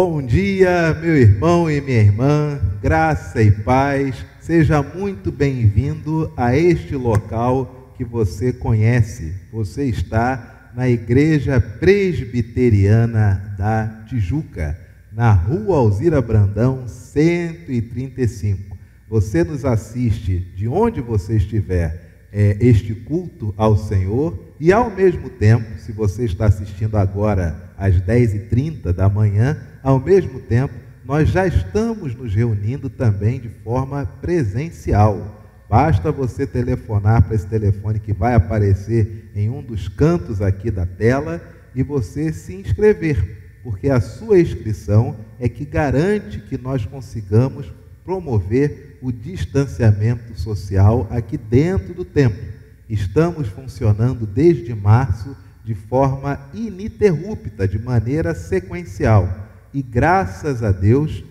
Bom dia, meu irmão e minha irmã, graça e paz. Seja muito bem-vindo a este local que você conhece. Você está na Igreja Presbiteriana da Tijuca, na Rua Alzira Brandão, 135. Você nos assiste de onde você estiver este culto ao Senhor e, ao mesmo tempo, se você está assistindo agora às 10h30 da manhã, ao mesmo tempo, nós já estamos nos reunindo também de forma presencial. Basta você telefonar para esse telefone que vai aparecer em um dos cantos aqui da tela e você se inscrever, porque a sua inscrição é que garante que nós consigamos promover o distanciamento social aqui dentro do templo. Estamos funcionando desde março de forma ininterrupta, de maneira sequencial. E graças a Deus,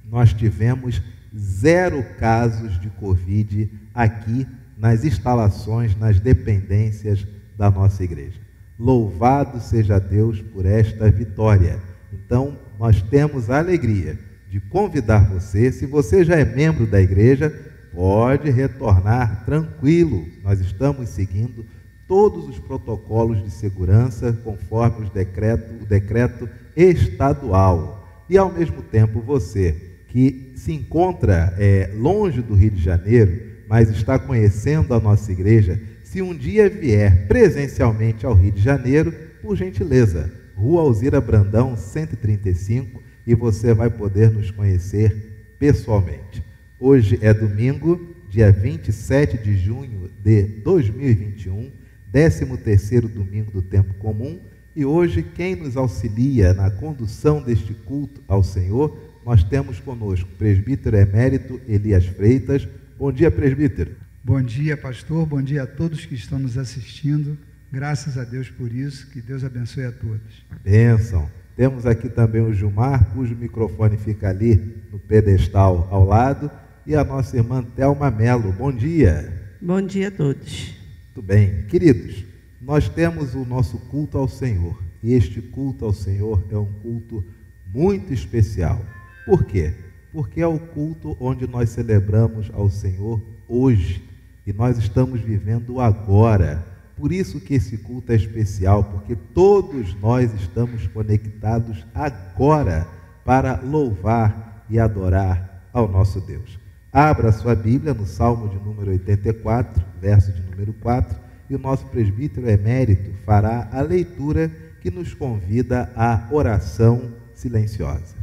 nós tivemos 0 casos de Covid aqui nas instalações, nas dependências da nossa igreja. Louvado seja Deus por esta vitória. Então, nós temos a alegria de convidar você, se você já é membro da igreja, pode retornar tranquilo. Nós estamos seguindo todos os protocolos de segurança conforme o decreto estadual. E ao mesmo tempo você que se encontra longe do Rio de Janeiro, mas está conhecendo a nossa igreja, se um dia vier presencialmente ao Rio de Janeiro, por gentileza, Rua Alzira Brandão, 135, e você vai poder nos conhecer pessoalmente. Hoje é domingo, dia 27 de junho de 2021, 13º domingo do tempo comum, e hoje quem nos auxilia na condução deste culto ao Senhor, nós temos conosco o presbítero emérito Elias Freitas. Bom dia, presbítero. Bom dia, pastor, bom dia a todos que estão nos assistindo, graças a Deus por isso, que Deus abençoe a todos. Bênção. Temos aqui também o Gilmar, cujo microfone fica ali no pedestal ao lado, e a nossa irmã Thelma Melo. Bom dia. Bom dia a todos. Muito bem. Queridos, nós temos o nosso culto ao Senhor, e este culto ao Senhor é um culto muito especial. Por quê? Porque é o culto onde nós celebramos ao Senhor hoje, e nós estamos vivendo o agora. Por isso que esse culto é especial, porque todos nós estamos conectados agora para louvar e adorar ao nosso Deus. Abra sua Bíblia no Salmo de número 84, verso de número 4, e o nosso presbítero emérito fará a leitura que nos convida à oração silenciosa.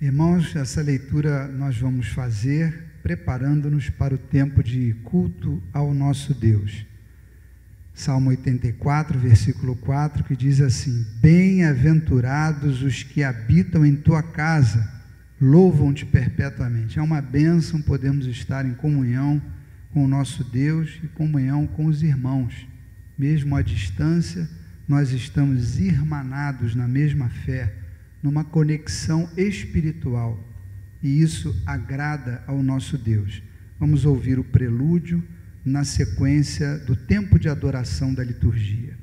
Irmãos, essa leitura nós vamos fazer preparando-nos para o tempo de culto ao nosso Deus. Salmo 84, versículo 4, que diz assim: Bem-aventurados os que habitam em tua casa, louvam-te perpetuamente. É uma bênção podermos estar em comunhão com o nosso Deus e comunhão com os irmãos. Mesmo à distância, nós estamos irmanados na mesma fé, numa conexão espiritual. E isso agrada ao nosso Deus. Vamos ouvir o prelúdio na sequência do tempo de adoração da liturgia.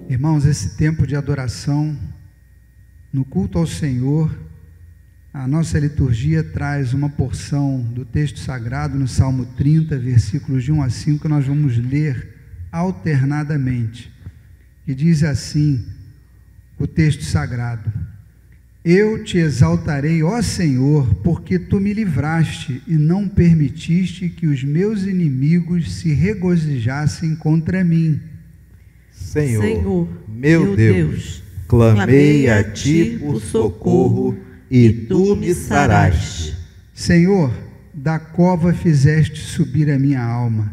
Irmãos, esse tempo de adoração, no culto ao Senhor, a nossa liturgia traz uma porção do texto sagrado no Salmo 30, versículos de 1 a 5, que nós vamos ler alternadamente. E diz assim o texto sagrado: Eu te exaltarei, ó Senhor, porque tu me livraste e não permitiste que os meus inimigos se regozijassem contra mim. Senhor, meu Deus, clamei a ti por socorro e tu me saraste. Senhor, da cova fizeste subir a minha alma,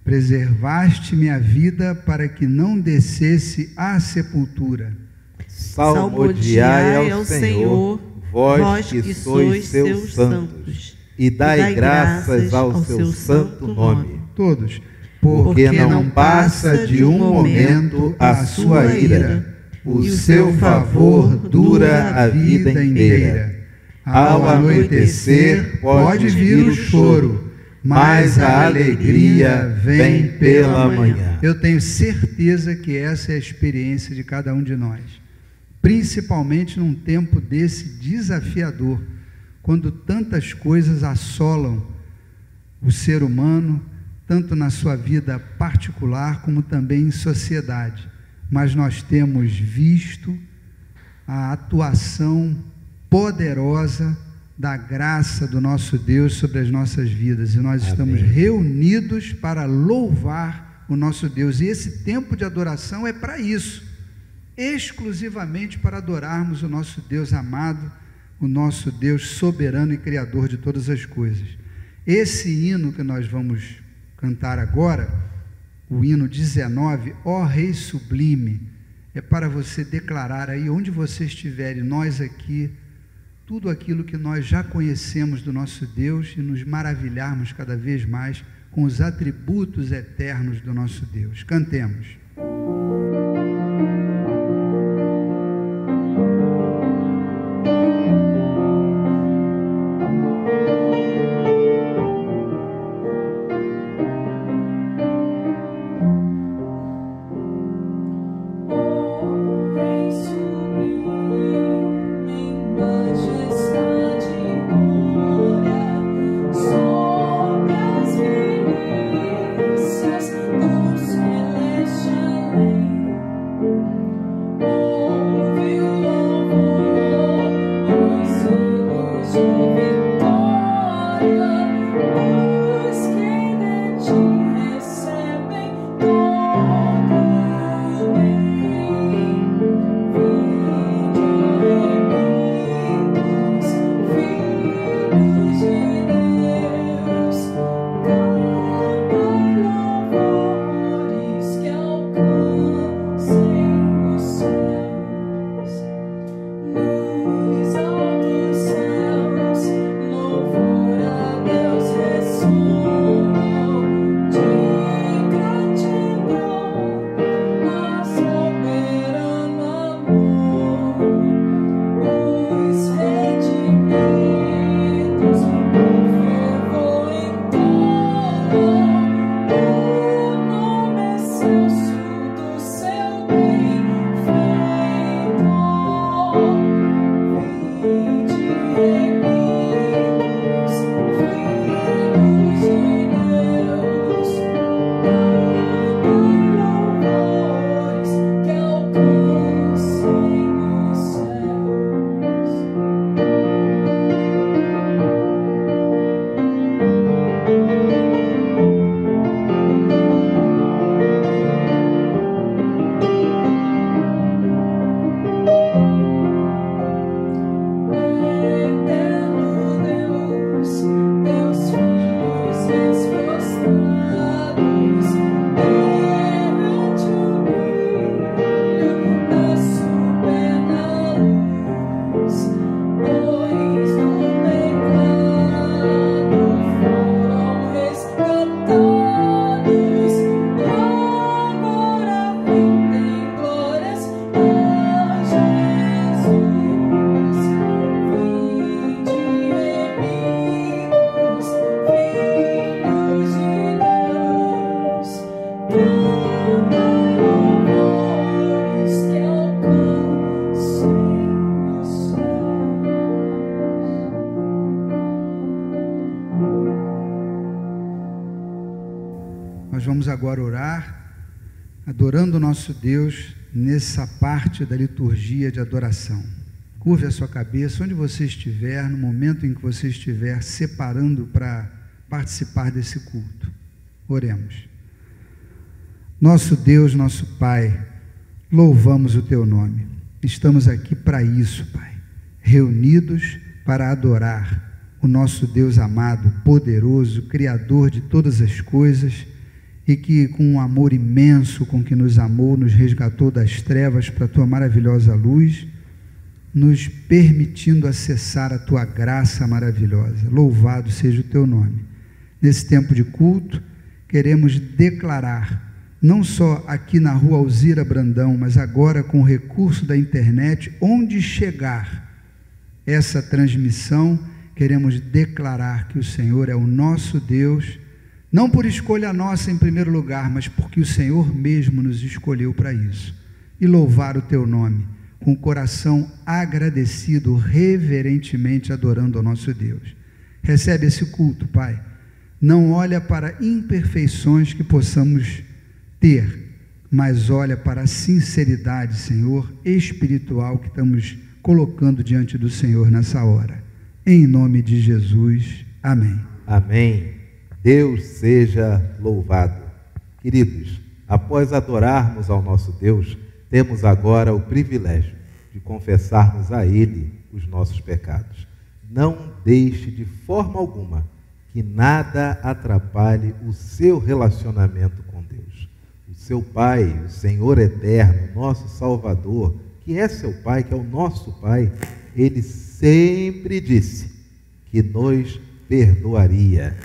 preservaste minha vida para que não descesse à sepultura. Salmodiai ao Senhor, vós que sois seus santos, e dai graças ao seu santo nome. Todos. Porque não passa de um momento a sua ira, o seu favor dura a vida inteira. Ao anoitecer pode vir o choro, mas a alegria vem pela manhã. Eu tenho certeza que essa é a experiência de cada um de nós, principalmente num tempo desse desafiador, quando tantas coisas assolam o ser humano, tanto na sua vida particular como também em sociedade. Mas nós temos visto a atuação poderosa da graça do nosso Deus sobre as nossas vidas, e nós estamos reunidos para louvar o nosso Deus, e esse tempo de adoração é para isso, exclusivamente para adorarmos o nosso Deus amado, o nosso Deus soberano e criador de todas as coisas. Esse hino que nós vamos cantar agora, o hino 19, ó Rei Sublime, é para você declarar aí onde você estiver, e nós aqui, tudo aquilo que nós já conhecemos do nosso Deus, e nos maravilharmos cada vez mais com os atributos eternos do nosso Deus. Cantemos. Celestial adorando o nosso Deus nessa parte da liturgia de adoração. Curve a sua cabeça, onde você estiver, no momento em que você estiver separando para participar desse culto. Oremos. Nosso Deus, nosso Pai, louvamos o Teu nome. Estamos aqui para isso, Pai, reunidos para adorar o nosso Deus amado, poderoso, Criador de todas as coisas, e que com um amor imenso com que nos amou, nos resgatou das trevas para a Tua maravilhosa luz, nos permitindo acessar a Tua graça maravilhosa. Louvado seja o Teu nome. Nesse tempo de culto, queremos declarar, não só aqui na rua Alzira Brandão, mas agora com o recurso da internet, onde chegar essa transmissão, queremos declarar que o Senhor é o nosso Deus, não por escolha nossa em primeiro lugar, mas porque o Senhor mesmo nos escolheu para isso. E louvar o Teu nome, com o coração agradecido, reverentemente adorando ao nosso Deus. Recebe esse culto, Pai. Não olha para imperfeições que possamos ter, mas olha para a sinceridade, Senhor, espiritual que estamos colocando diante do Senhor nessa hora. Em nome de Jesus. Amém. Amém. Deus seja louvado. Queridos, após adorarmos ao nosso Deus, temos agora o privilégio de confessarmos a Ele os nossos pecados. Não deixe de forma alguma que nada atrapalhe o seu relacionamento com Deus. O seu Pai, o Senhor eterno, nosso Salvador, que é seu Pai, que é o nosso Pai, Ele sempre disse que nos perdoaria.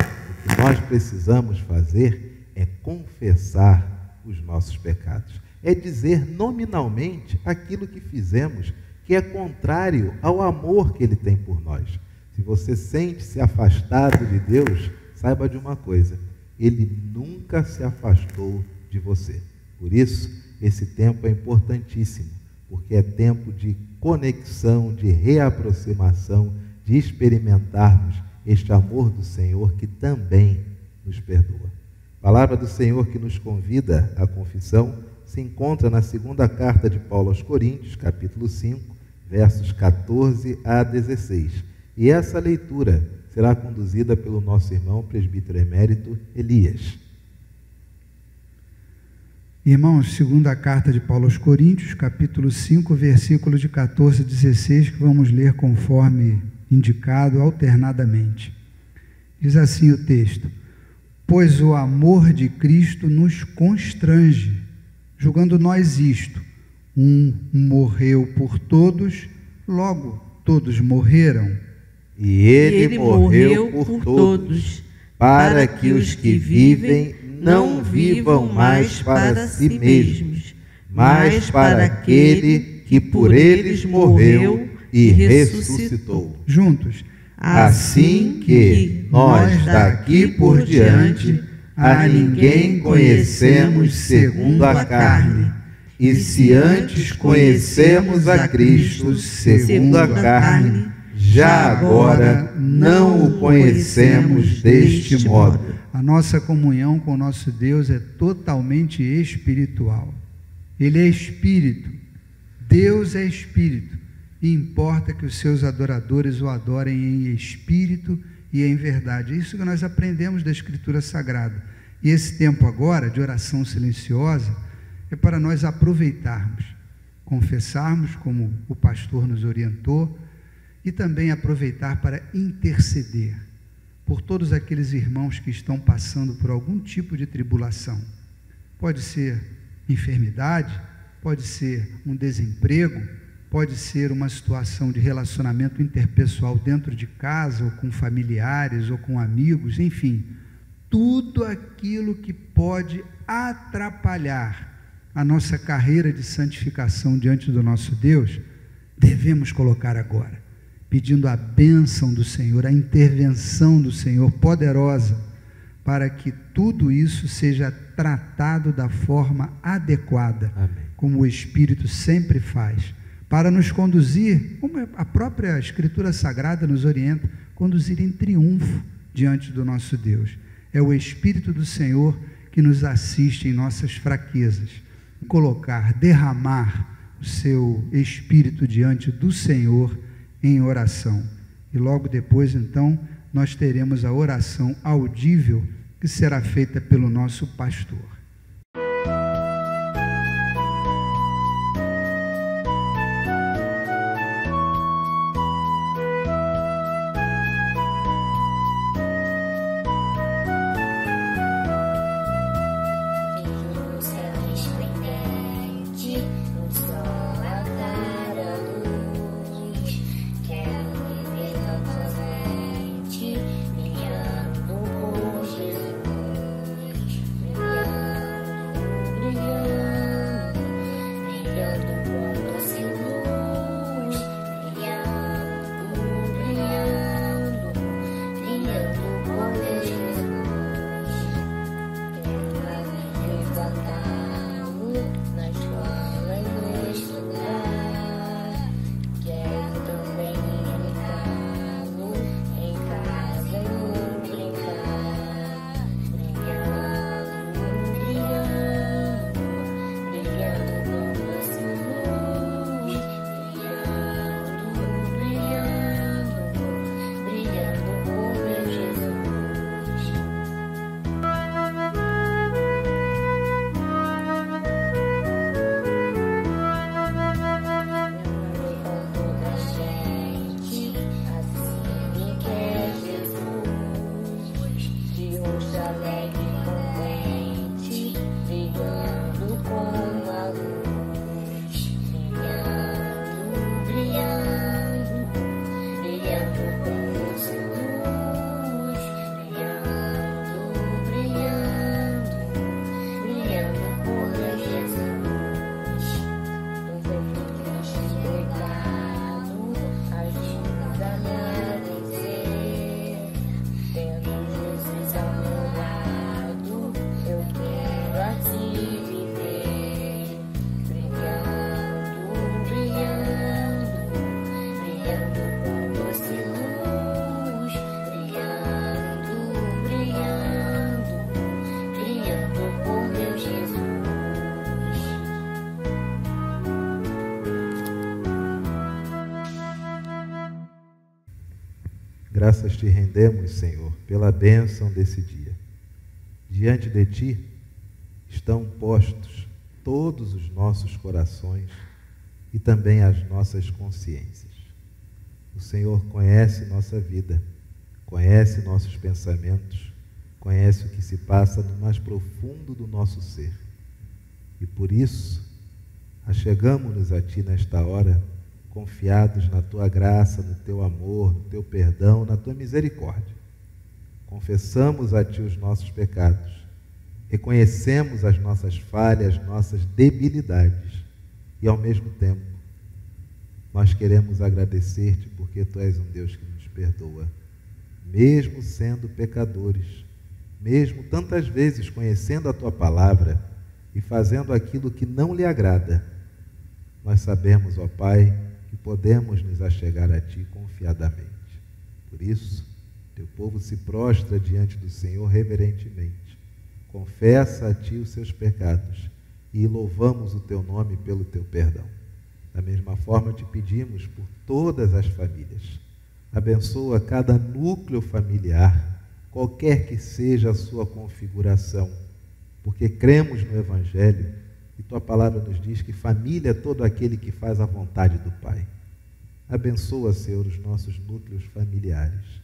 O que nós precisamos fazer é confessar os nossos pecados. É dizer nominalmente aquilo que fizemos, que é contrário ao amor que Ele tem por nós. Se você sente-se afastado de Deus, saiba de uma coisa: Ele nunca se afastou de você. Por isso, esse tempo é importantíssimo, porque é tempo de conexão, de reaproximação, de experimentarmos este amor do Senhor que também nos perdoa. A palavra do Senhor que nos convida à confissão se encontra na segunda carta de Paulo aos Coríntios, capítulo 5, versos 14 a 16. E essa leitura será conduzida pelo nosso irmão presbítero emérito Elias. Irmãos, segunda carta de Paulo aos Coríntios, capítulo 5, versículos de 14 a 16, que vamos ler conforme indicado alternadamente. Diz assim o texto: pois o amor de Cristo nos constrange, julgando nós isto: um morreu por todos, logo todos morreram. E ele morreu por todos, para que os que vivem não vivam mais para si mesmos, mas para aquele que por eles morreu e ressuscitou. Juntos. Assim que nós daqui por diante a ninguém conhecemos segundo a carne, e se antes conhecemos a Cristo segundo a carne, já agora não o conhecemos deste modo. A nossa comunhão com o nosso Deus é totalmente espiritual. Ele é espírito, Deus é espírito, e importa que os seus adoradores o adorem em espírito e em verdade. É isso que nós aprendemos da Escritura Sagrada. E esse tempo agora de oração silenciosa é para nós aproveitarmos, confessarmos como o pastor nos orientou, e também aproveitar para interceder por todos aqueles irmãos que estão passando por algum tipo de tribulação. Pode ser enfermidade, pode ser um desemprego, pode ser uma situação de relacionamento interpessoal dentro de casa, ou com familiares, ou com amigos, enfim, tudo aquilo que pode atrapalhar a nossa carreira de santificação diante do nosso Deus, devemos colocar agora, pedindo a bênção do Senhor, a intervenção do Senhor poderosa, para que tudo isso seja tratado da forma adequada. Amém. Como o Espírito sempre faz, para nos conduzir, como a própria Escritura Sagrada nos orienta, conduzir em triunfo diante do nosso Deus. É o Espírito do Senhor que nos assiste em nossas fraquezas. colocar, derramar o seu espírito diante do Senhor em oração. E logo depois, então, nós teremos a oração audível que será feita pelo nosso pastor. Graças te rendemos, Senhor, pela bênção desse dia. Diante de ti estão postos todos os nossos corações e também as nossas consciências. O Senhor conhece nossa vida, conhece nossos pensamentos, conhece o que se passa no mais profundo do nosso ser. E por isso, achegamo-nos a ti nesta hora, confiados na tua graça, no teu amor, no teu perdão, na tua misericórdia. Confessamos a ti os nossos pecados, reconhecemos as nossas falhas, nossas debilidades e, ao mesmo tempo, nós queremos agradecer-te porque tu és um Deus que nos perdoa, mesmo sendo pecadores, mesmo tantas vezes conhecendo a tua palavra e fazendo aquilo que não lhe agrada. Nós sabemos, ó Pai, que podemos nos achegar a ti confiadamente. Por isso, teu povo se prostra diante do Senhor reverentemente, confessa a ti os seus pecados e louvamos o teu nome pelo teu perdão. Da mesma forma, te pedimos por todas as famílias. Abençoa cada núcleo familiar, qualquer que seja a sua configuração, porque cremos no Evangelho e tua palavra nos diz que família é todo aquele que faz a vontade do Pai. Abençoa, Senhor, os nossos núcleos familiares.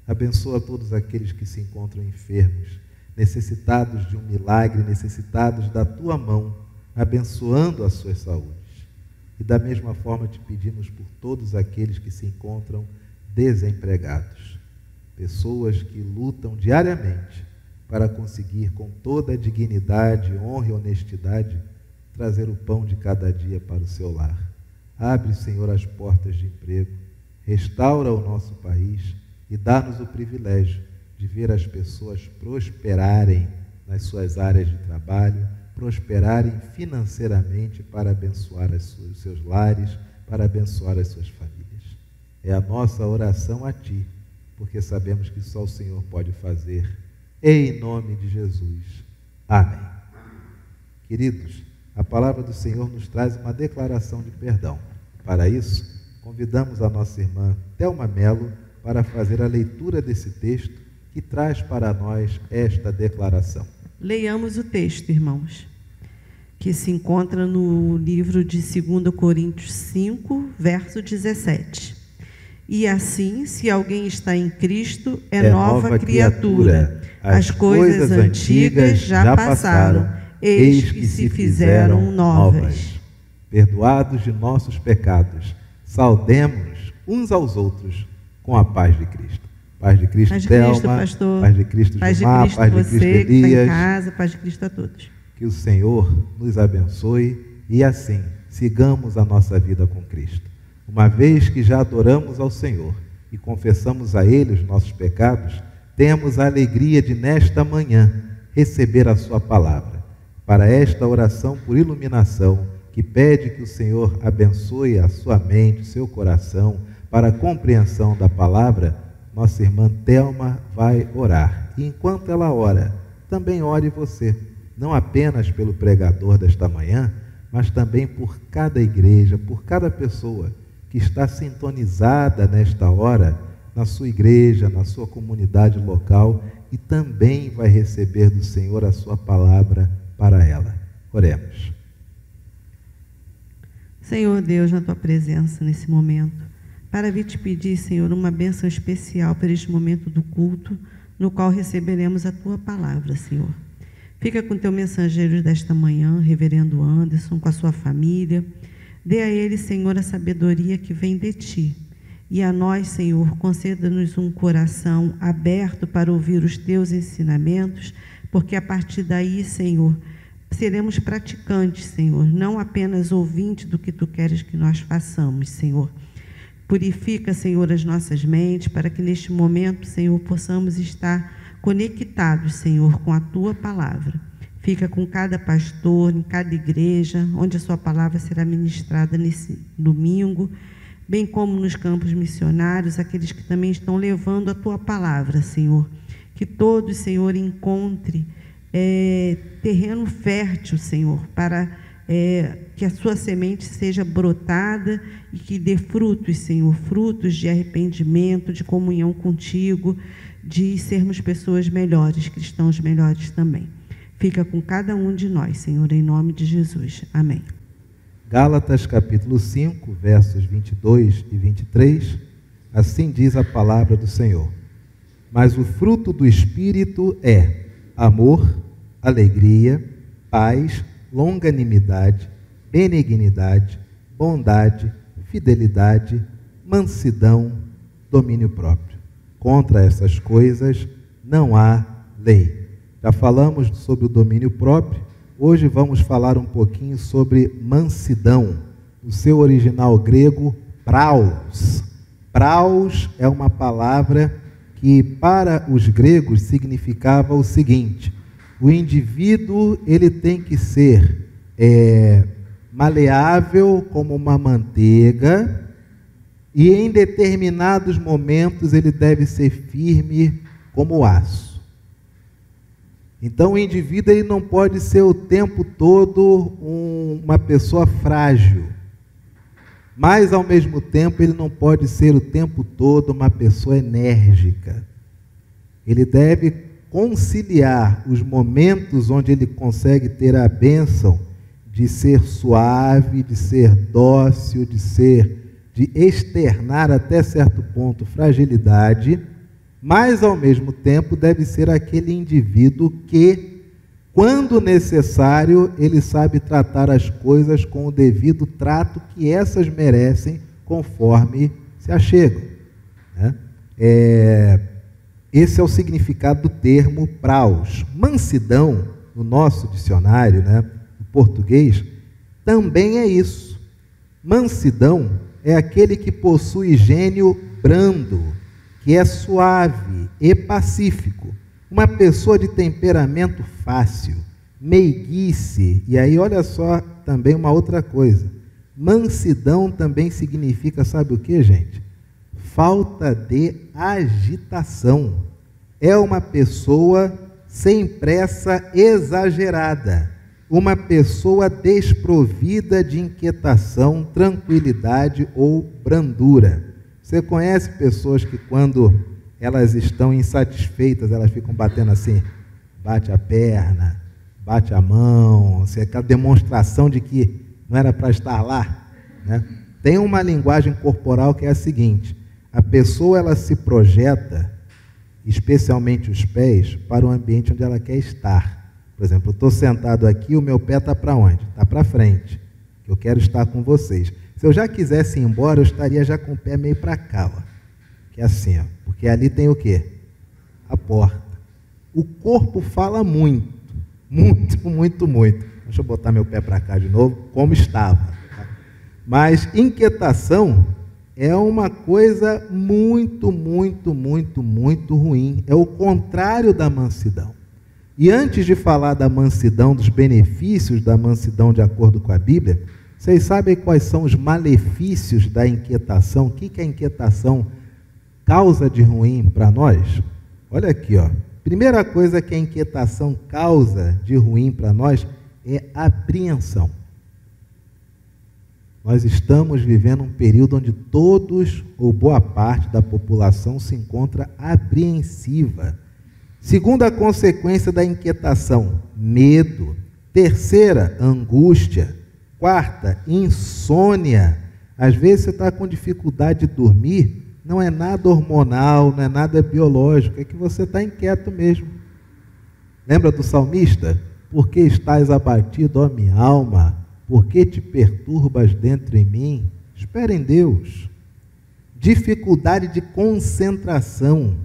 Abençoa todos aqueles que se encontram enfermos, necessitados de um milagre, necessitados da tua mão, abençoando as suas saúdes. E da mesma forma te pedimos por todos aqueles que se encontram desempregados, pessoas que lutam diariamente para conseguir com toda a dignidade, honra e honestidade trazer o pão de cada dia para o seu lar. Abre, Senhor, as portas de emprego, restaura o nosso país e dá-nos o privilégio de ver as pessoas prosperarem nas suas áreas de trabalho, prosperarem financeiramente para abençoar os seus lares, para abençoar as suas famílias. É a nossa oração a ti, porque sabemos que só o Senhor pode fazer. Em nome de Jesus. Amém. Queridos, a palavra do Senhor nos traz uma declaração de perdão. Para isso, convidamos a nossa irmã Thelma Melo para fazer a leitura desse texto que traz para nós esta declaração. Leiamos o texto, irmãos, que se encontra no livro de 2 Coríntios 5, verso 17. E assim, se alguém está em Cristo, é nova criatura. As coisas antigas já passaram, eis que se fizeram novas. Perdoados de nossos pecados, saudemos uns aos outros com a paz de Cristo. Paz de Cristo, Thelma, pastor. Paz de Cristo, paz Gilmar, de Cristo, paz de Cristo, você, Elias. que está em casa, paz de Cristo a todos. Que o Senhor nos abençoe e assim sigamos a nossa vida com Cristo. Uma vez que já adoramos ao Senhor e confessamos a Ele os nossos pecados, temos a alegria de nesta manhã receber a sua palavra. Para esta oração por iluminação, que pede que o Senhor abençoe a sua mente, o seu coração, para a compreensão da palavra, nossa irmã Thelma vai orar. E enquanto ela ora, também ore você, não apenas pelo pregador desta manhã, mas também por cada igreja, por cada pessoa que está sintonizada nesta hora, na sua igreja, na sua comunidade local, e também vai receber do Senhor a sua palavra para ela. Oremos. Senhor Deus, na tua presença nesse momento, para vir te pedir, Senhor, uma bênção especial para este momento do culto, no qual receberemos a tua palavra, Senhor. Fica com teu mensageiro desta manhã, reverendo Anderson, com a sua família. Dê a ele, Senhor, a sabedoria que vem de ti. E a nós, Senhor, conceda-nos um coração aberto para ouvir os teus ensinamentos, porque a partir daí, Senhor, seremos praticantes, Senhor, não apenas ouvintes do que tu queres que nós façamos, Senhor. Purifica, Senhor, as nossas mentes, para que neste momento, Senhor, possamos estar conectados, Senhor, com a tua palavra. Fica com cada pastor, em cada igreja, onde a sua palavra será ministrada nesse domingo, bem como nos campos missionários, aqueles que também estão levando a tua palavra, Senhor. Que todos, Senhor, encontrem terreno fértil, Senhor, para que a sua semente seja brotada e que dê frutos, Senhor, frutos de arrependimento, de comunhão contigo, de sermos pessoas melhores, cristãos melhores também. Fica com cada um de nós, Senhor, em nome de Jesus. Amém. Gálatas capítulo 5, versos 22 e 23, assim diz a palavra do Senhor. Mas o fruto do Espírito é amor, alegria, paz, longanimidade, benignidade, bondade, fidelidade, mansidão, domínio próprio. Contra essas coisas não há lei. Já falamos sobre o domínio próprio, hoje vamos falar um pouquinho sobre mansidão. O seu original grego, praus. Praus é uma palavra que para os gregos significava o seguinte: o indivíduo ele tem que ser maleável como uma manteiga, e em determinados momentos ele deve ser firme como aço. Então o indivíduo ele não pode ser o tempo todo uma pessoa frágil, mas ao mesmo tempo ele não pode ser o tempo todo uma pessoa enérgica. Ele deve conciliar os momentos onde ele consegue ter a bênção de ser suave, de ser dócil, de externar até certo ponto fragilidade, mas ao mesmo tempo deve ser aquele indivíduo que, quando necessário, ele sabe tratar as coisas com o devido trato que essas merecem conforme se achegam, né? Esse é o significado do termo praus. Mansidão, no nosso dicionário, né, no português, também é isso. Mansidão é aquele que possui gênio brando, que é suave e pacífico. Uma pessoa de temperamento fácil, meiguice. E aí, olha só também uma outra coisa. Mansidão também significa, sabe o que, gente? Falta de agitação. É uma pessoa sem pressa exagerada. uma pessoa desprovida de inquietação, tranquilidade ou brandura. Você conhece pessoas que quando elas estão insatisfeitas, elas ficam batendo assim, bate a perna, bate a mão, assim, aquela demonstração de que não era para estar lá, né? Tem uma linguagem corporal que é a seguinte: a pessoa ela se projeta, especialmente os pés, para o ambiente onde ela quer estar. Por exemplo, eu estou sentado aqui, o meu pé está para onde? Está para frente, que eu quero estar com vocês. Se eu já quisesse ir embora, eu estaria já com o pé meio para cá, ó, que é assim, ó, porque ali tem o quê? A porta. O corpo fala muito, muito, muito, muito. Deixa eu botar meu pé para cá de novo, como estava. Mas inquietação é uma coisa muito, muito, muito, muito ruim. É o contrário da mansidão. E antes de falar da mansidão, dos benefícios da mansidão de acordo com a Bíblia, vocês sabem quais são os malefícios da inquietação? O que a inquietação causa de ruim para nós? Olha aqui, ó. Primeira coisa que a inquietação causa de ruim para nós é apreensão. Nós estamos vivendo um período onde todos, ou boa parte da população, se encontra apreensiva. Segunda consequência da inquietação, medo. Terceira, angústia. Quarta, insônia. Às vezes você está com dificuldade de dormir, não é nada hormonal, não é nada biológico, é que você está inquieto mesmo. Lembra do salmista? Por que estás abatido, ó minha alma? Por que te perturbas dentro em mim? Espera em Deus. Dificuldade de concentração,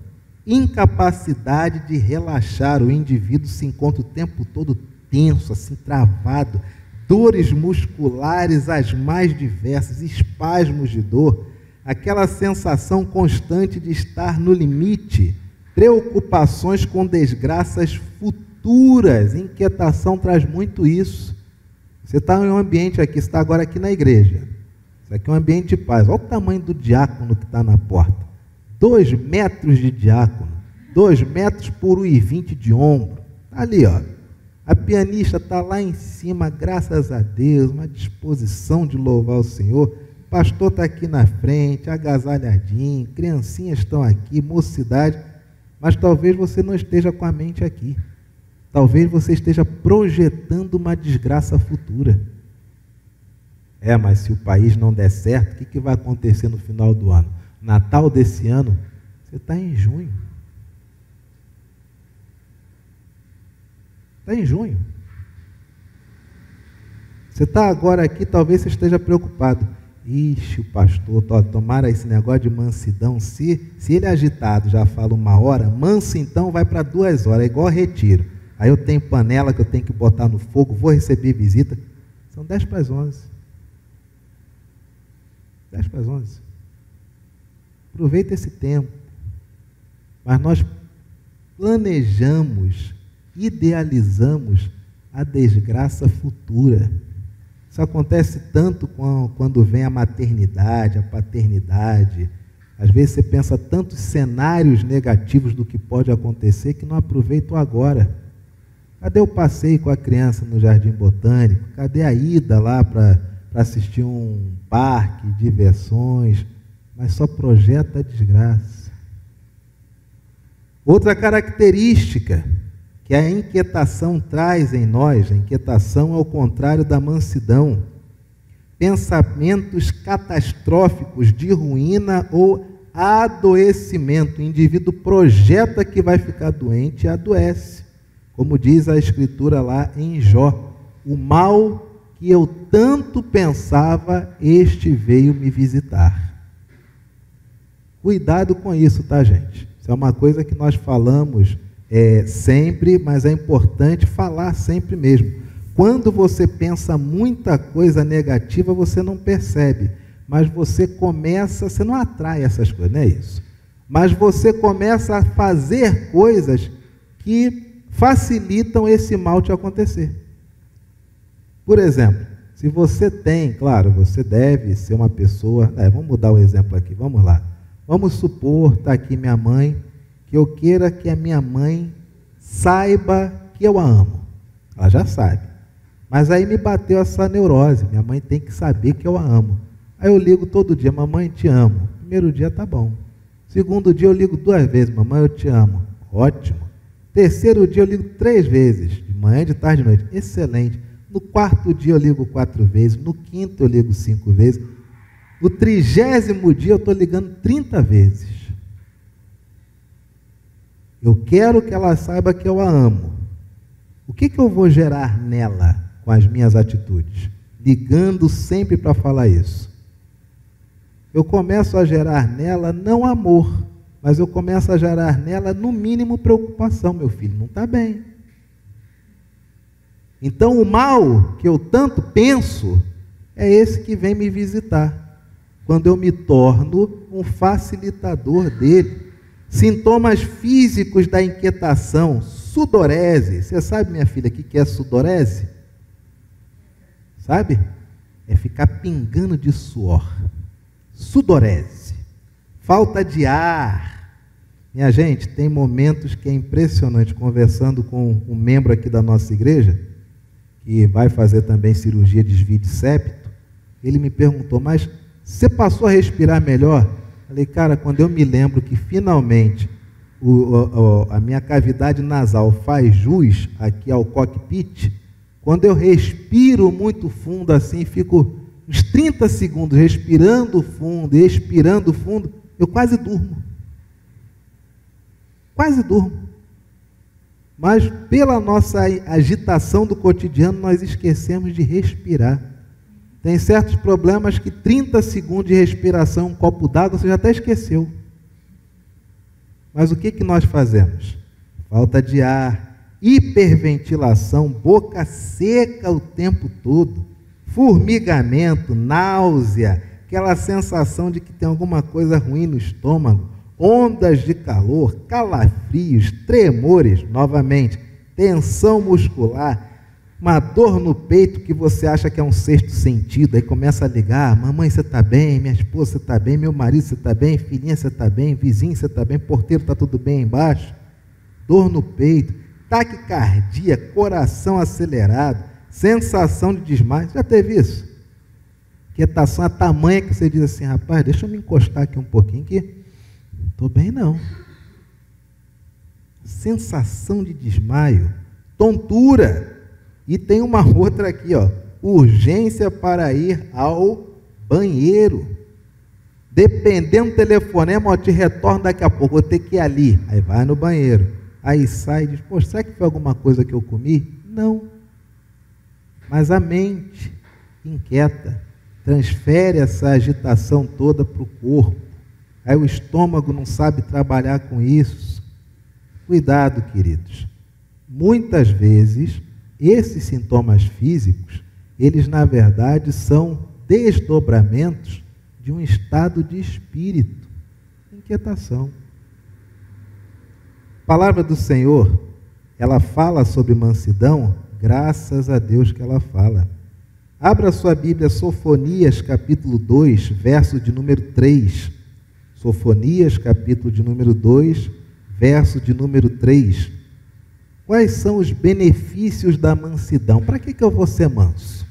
incapacidade de relaxar. O indivíduo se encontra o tempo todo tenso, assim, travado. Dores musculares as mais diversas, espasmos de dor. Aquela sensação constante de estar no limite. Preocupações com desgraças futuras. Inquietação traz muito isso. Você está em um ambiente aqui, você está agora aqui na igreja. Isso aqui é um ambiente de paz. Olha o tamanho do diácono que está na porta. 2 metros de diácono. 2 metros por 1,20 de ombro. Está ali, ó. A pianista está lá em cima, graças a Deus, uma disposição de louvar o Senhor. O pastor está aqui na frente, agasalhadinho. Criancinhas estão aqui, mocidade. Mas talvez você não esteja com a mente aqui. Talvez você esteja projetando uma desgraça futura. Mas se o país não der certo, o que vai acontecer no final do ano? Natal desse ano, você está em junho. Está em junho. Você está agora aqui, talvez você esteja preocupado. Ixi, o pastor, tomara esse negócio de mansidão. Se ele é agitado, já fala 1 hora, manso então vai para 2 horas, é igual retiro. Aí eu tenho panela que eu tenho que botar no fogo, vou receber visita. São 10 para as 11. 10 para as 11. Aproveita esse tempo. Mas nós planejamos, idealizamos a desgraça futura. Isso acontece tanto quando vem a maternidade, a paternidade. Às vezes você pensa tantos cenários negativos do que pode acontecer que não aproveita o agora. Cadê o passeio com a criança no Jardim Botânico? Cadê a ida lá para assistir um parque, diversões? Mas só projeta a desgraça. Outra característica que a inquietação traz em nós, a inquietação é o contrário da mansidão. Pensamentos catastróficos de ruína ou adoecimento. O indivíduo projeta que vai ficar doente e adoece. Como diz a Escritura lá em Jó, o mal que eu tanto pensava, este veio me visitar. Cuidado com isso, tá, gente? Isso é uma coisa que nós falamos sempre, mas é importante falar sempre mesmo. Quando você pensa muita coisa negativa, você não percebe, mas você não atrai essas coisas, não é isso? Mas você começa a fazer coisas que facilitam esse mal te acontecer. Por exemplo, se você tem, claro, você deve ser uma pessoa, vamos mudar o exemplo aqui, vamos lá. Vamos supor, está aqui minha mãe, que eu queira que a minha mãe saiba que eu a amo. Ela já sabe. Mas aí me bateu essa neurose, minha mãe tem que saber que eu a amo. Aí eu ligo todo dia, mamãe, te amo. Primeiro dia tá bom. Segundo dia eu ligo 2 vezes, mamãe, eu te amo. Ótimo. Terceiro dia eu ligo 3 vezes, de manhã, de tarde, de noite. Excelente. No 4º dia eu ligo 4 vezes, no 5º eu ligo 5 vezes. No 30º dia eu estou ligando 30 vezes. Eu quero que ela saiba que eu a amo. O que eu vou gerar nela com as minhas atitudes? Ligando sempre para falar isso. Eu começo a gerar nela não amor, mas eu começo a gerar nela, no mínimo, preocupação. Meu filho não está bem. Então o mal que eu tanto penso é esse que vem me visitar, quando eu me torno um facilitador dele. Sintomas físicos da inquietação, sudorese. Você sabe, minha filha, o que é sudorese? Sabe? É ficar pingando de suor. Sudorese. Falta de ar. Minha gente, tem momentos que é impressionante, conversando com um membro aqui da nossa igreja, que vai fazer também cirurgia de desvio de septo. Ele me perguntou, mas você passou a respirar melhor? Falei, cara, quando eu me lembro que finalmente a minha cavidade nasal faz jus aqui ao cockpit, quando eu respiro muito fundo assim, fico uns 30 segundos respirando fundo e expirando fundo, eu quase durmo. Quase durmo. Mas pela nossa agitação do cotidiano, nós esquecemos de respirar. Tem certos problemas que 30 segundos de respiração, um copo d'água, você já até esqueceu. Mas o que nós fazemos? Falta de ar, hiperventilação, boca seca o tempo todo, formigamento, náusea, aquela sensação de que tem alguma coisa ruim no estômago, ondas de calor, calafrios, tremores, novamente, tensão muscular, uma dor no peito que você acha que é um sexto sentido, aí começa a ligar, mamãe, você está bem? Minha esposa, você está bem? Meu marido, você está bem? Filhinha, você está bem? Vizinho, você está bem? Porteiro, está tudo bem embaixo? Dor no peito, taquicardia, coração acelerado, sensação de desmaio. Já teve isso? Quietação a tamanha que você diz assim, rapaz, deixa eu me encostar aqui um pouquinho que não estou bem não. Sensação de desmaio, tontura. E tem uma outra aqui, ó, urgência para ir ao banheiro. Dependendo do telefonema, ó, te retorno daqui a pouco, vou ter que ir ali. Aí vai no banheiro. Aí sai e diz, poxa, será que foi alguma coisa que eu comi? Não. Mas a mente inquieta transfere essa agitação toda para o corpo. Aí o estômago não sabe trabalhar com isso. Cuidado, queridos. Muitas vezes, esses sintomas físicos, eles na verdade são desdobramentos de um estado de espírito, inquietação. A palavra do Senhor, ela fala sobre mansidão, graças a Deus que ela fala. Abra sua Bíblia, Sofonias, capítulo 2, verso de número 3. Sofonias, capítulo de número 2, verso de número 3. Quais são os benefícios da mansidão? Para que eu vou ser manso?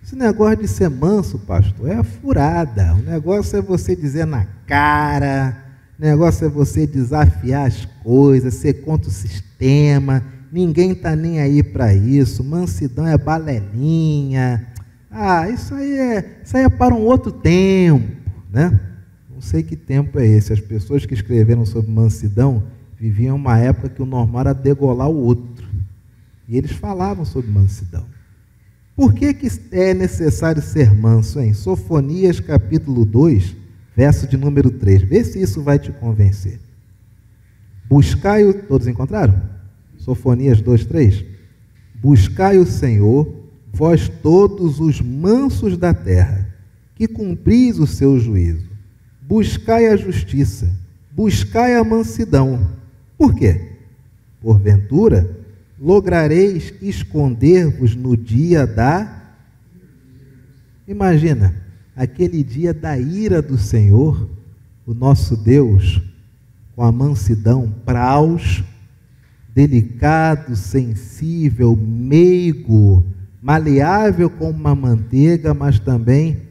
Esse negócio de ser manso, pastor, é a furada. O negócio é você dizer na cara, o negócio é você desafiar as coisas, ser contra o sistema, ninguém está nem aí para isso, mansidão é balelinha. Isso aí é para um outro tempo, né? Não sei que tempo é esse. As pessoas que escreveram sobre mansidão viviam uma época que o normal era degolar o outro. E eles falavam sobre mansidão. Por que é necessário ser manso, hein? Sofonias, capítulo 2, verso de número 3. Vê se isso vai te convencer. Buscai todos encontraram? Sofonias 2, 3. Buscai o Senhor, vós todos os mansos da terra, que cumpris o seu juízo. Buscai a justiça, buscai a mansidão. Por quê? Porventura, lograreis esconder-vos no dia da... Imagina, aquele dia da ira do Senhor, o nosso Deus, com a mansidão, praus, delicado, sensível, meigo, maleável como uma manteiga, mas também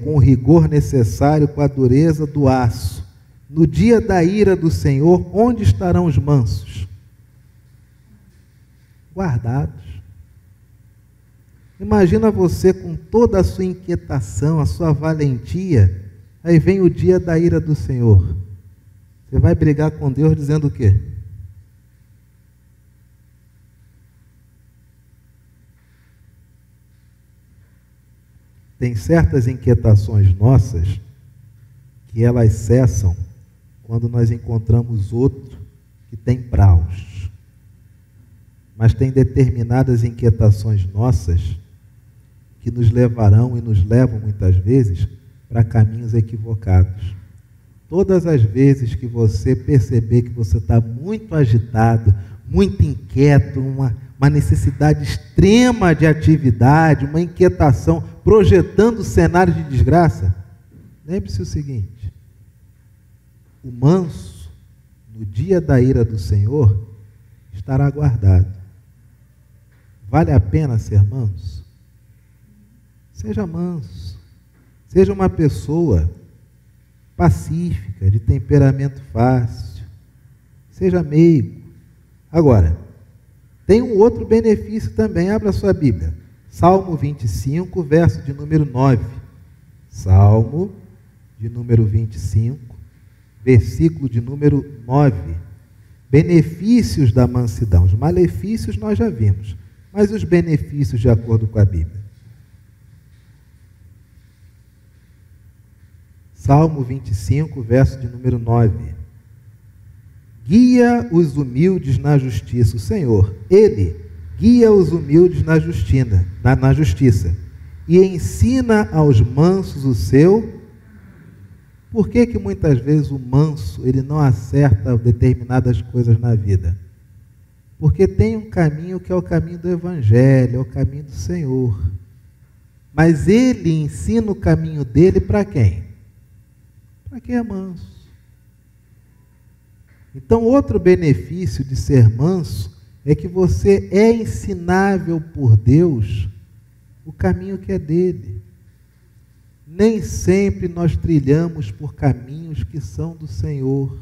com o rigor necessário, com a dureza do aço. No dia da ira do Senhor, onde estarão os mansos? Guardados. Imagina você com toda a sua inquietação, a sua valentia, aí vem o dia da ira do Senhor. Você vai brigar com Deus dizendo o quê? Tem certas inquietações nossas que elas cessam quando nós encontramos outro que tem praus. Mas tem determinadas inquietações nossas que nos levarão e nos levam muitas vezes para caminhos equivocados. Todas as vezes que você perceber que você está muito agitado, muito inquieto, uma necessidade extrema de atividade, uma inquietação, projetando cenários de desgraça, lembre-se o seguinte: o manso, no dia da ira do Senhor, estará guardado. Vale a pena ser manso? Seja manso. Seja uma pessoa pacífica, de temperamento fácil. Seja meigo. Agora, tem um outro benefício também. Abra sua Bíblia. Salmo 25, verso de número 9. Salmo de número 25, versículo de número 9. Benefícios da mansidão. Os malefícios nós já vimos, mas os benefícios de acordo com a Bíblia. Salmo 25, verso de número 9. Guia os humildes na justiça. O Senhor, Ele guia os humildes na justiça e ensina aos mansos o seu. Por que que muitas vezes o manso ele não acerta determinadas coisas na vida? Porque tem um caminho que é o caminho do Evangelho, é o caminho do Senhor. Mas ele ensina o caminho dele para quem? Para quem é manso. Então, outro benefício de ser manso é que você é ensinável por Deus o caminho que é dele. Nem sempre nós trilhamos por caminhos que são do Senhor.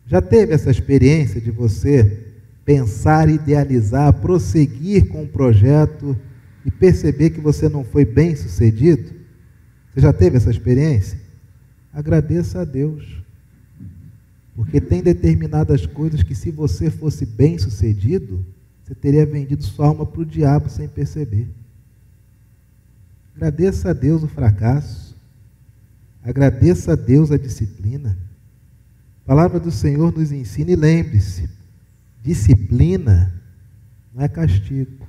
Já teve essa experiência de você pensar, idealizar, prosseguir com um projeto e perceber que você não foi bem sucedido? Você já teve essa experiência? Agradeça a Deus, porque tem determinadas coisas que, se você fosse bem sucedido, você teria vendido sua alma para o diabo sem perceber. Agradeça a Deus o fracasso, agradeça a Deus a disciplina. A palavra do Senhor nos ensina, e lembre-se, disciplina não é castigo.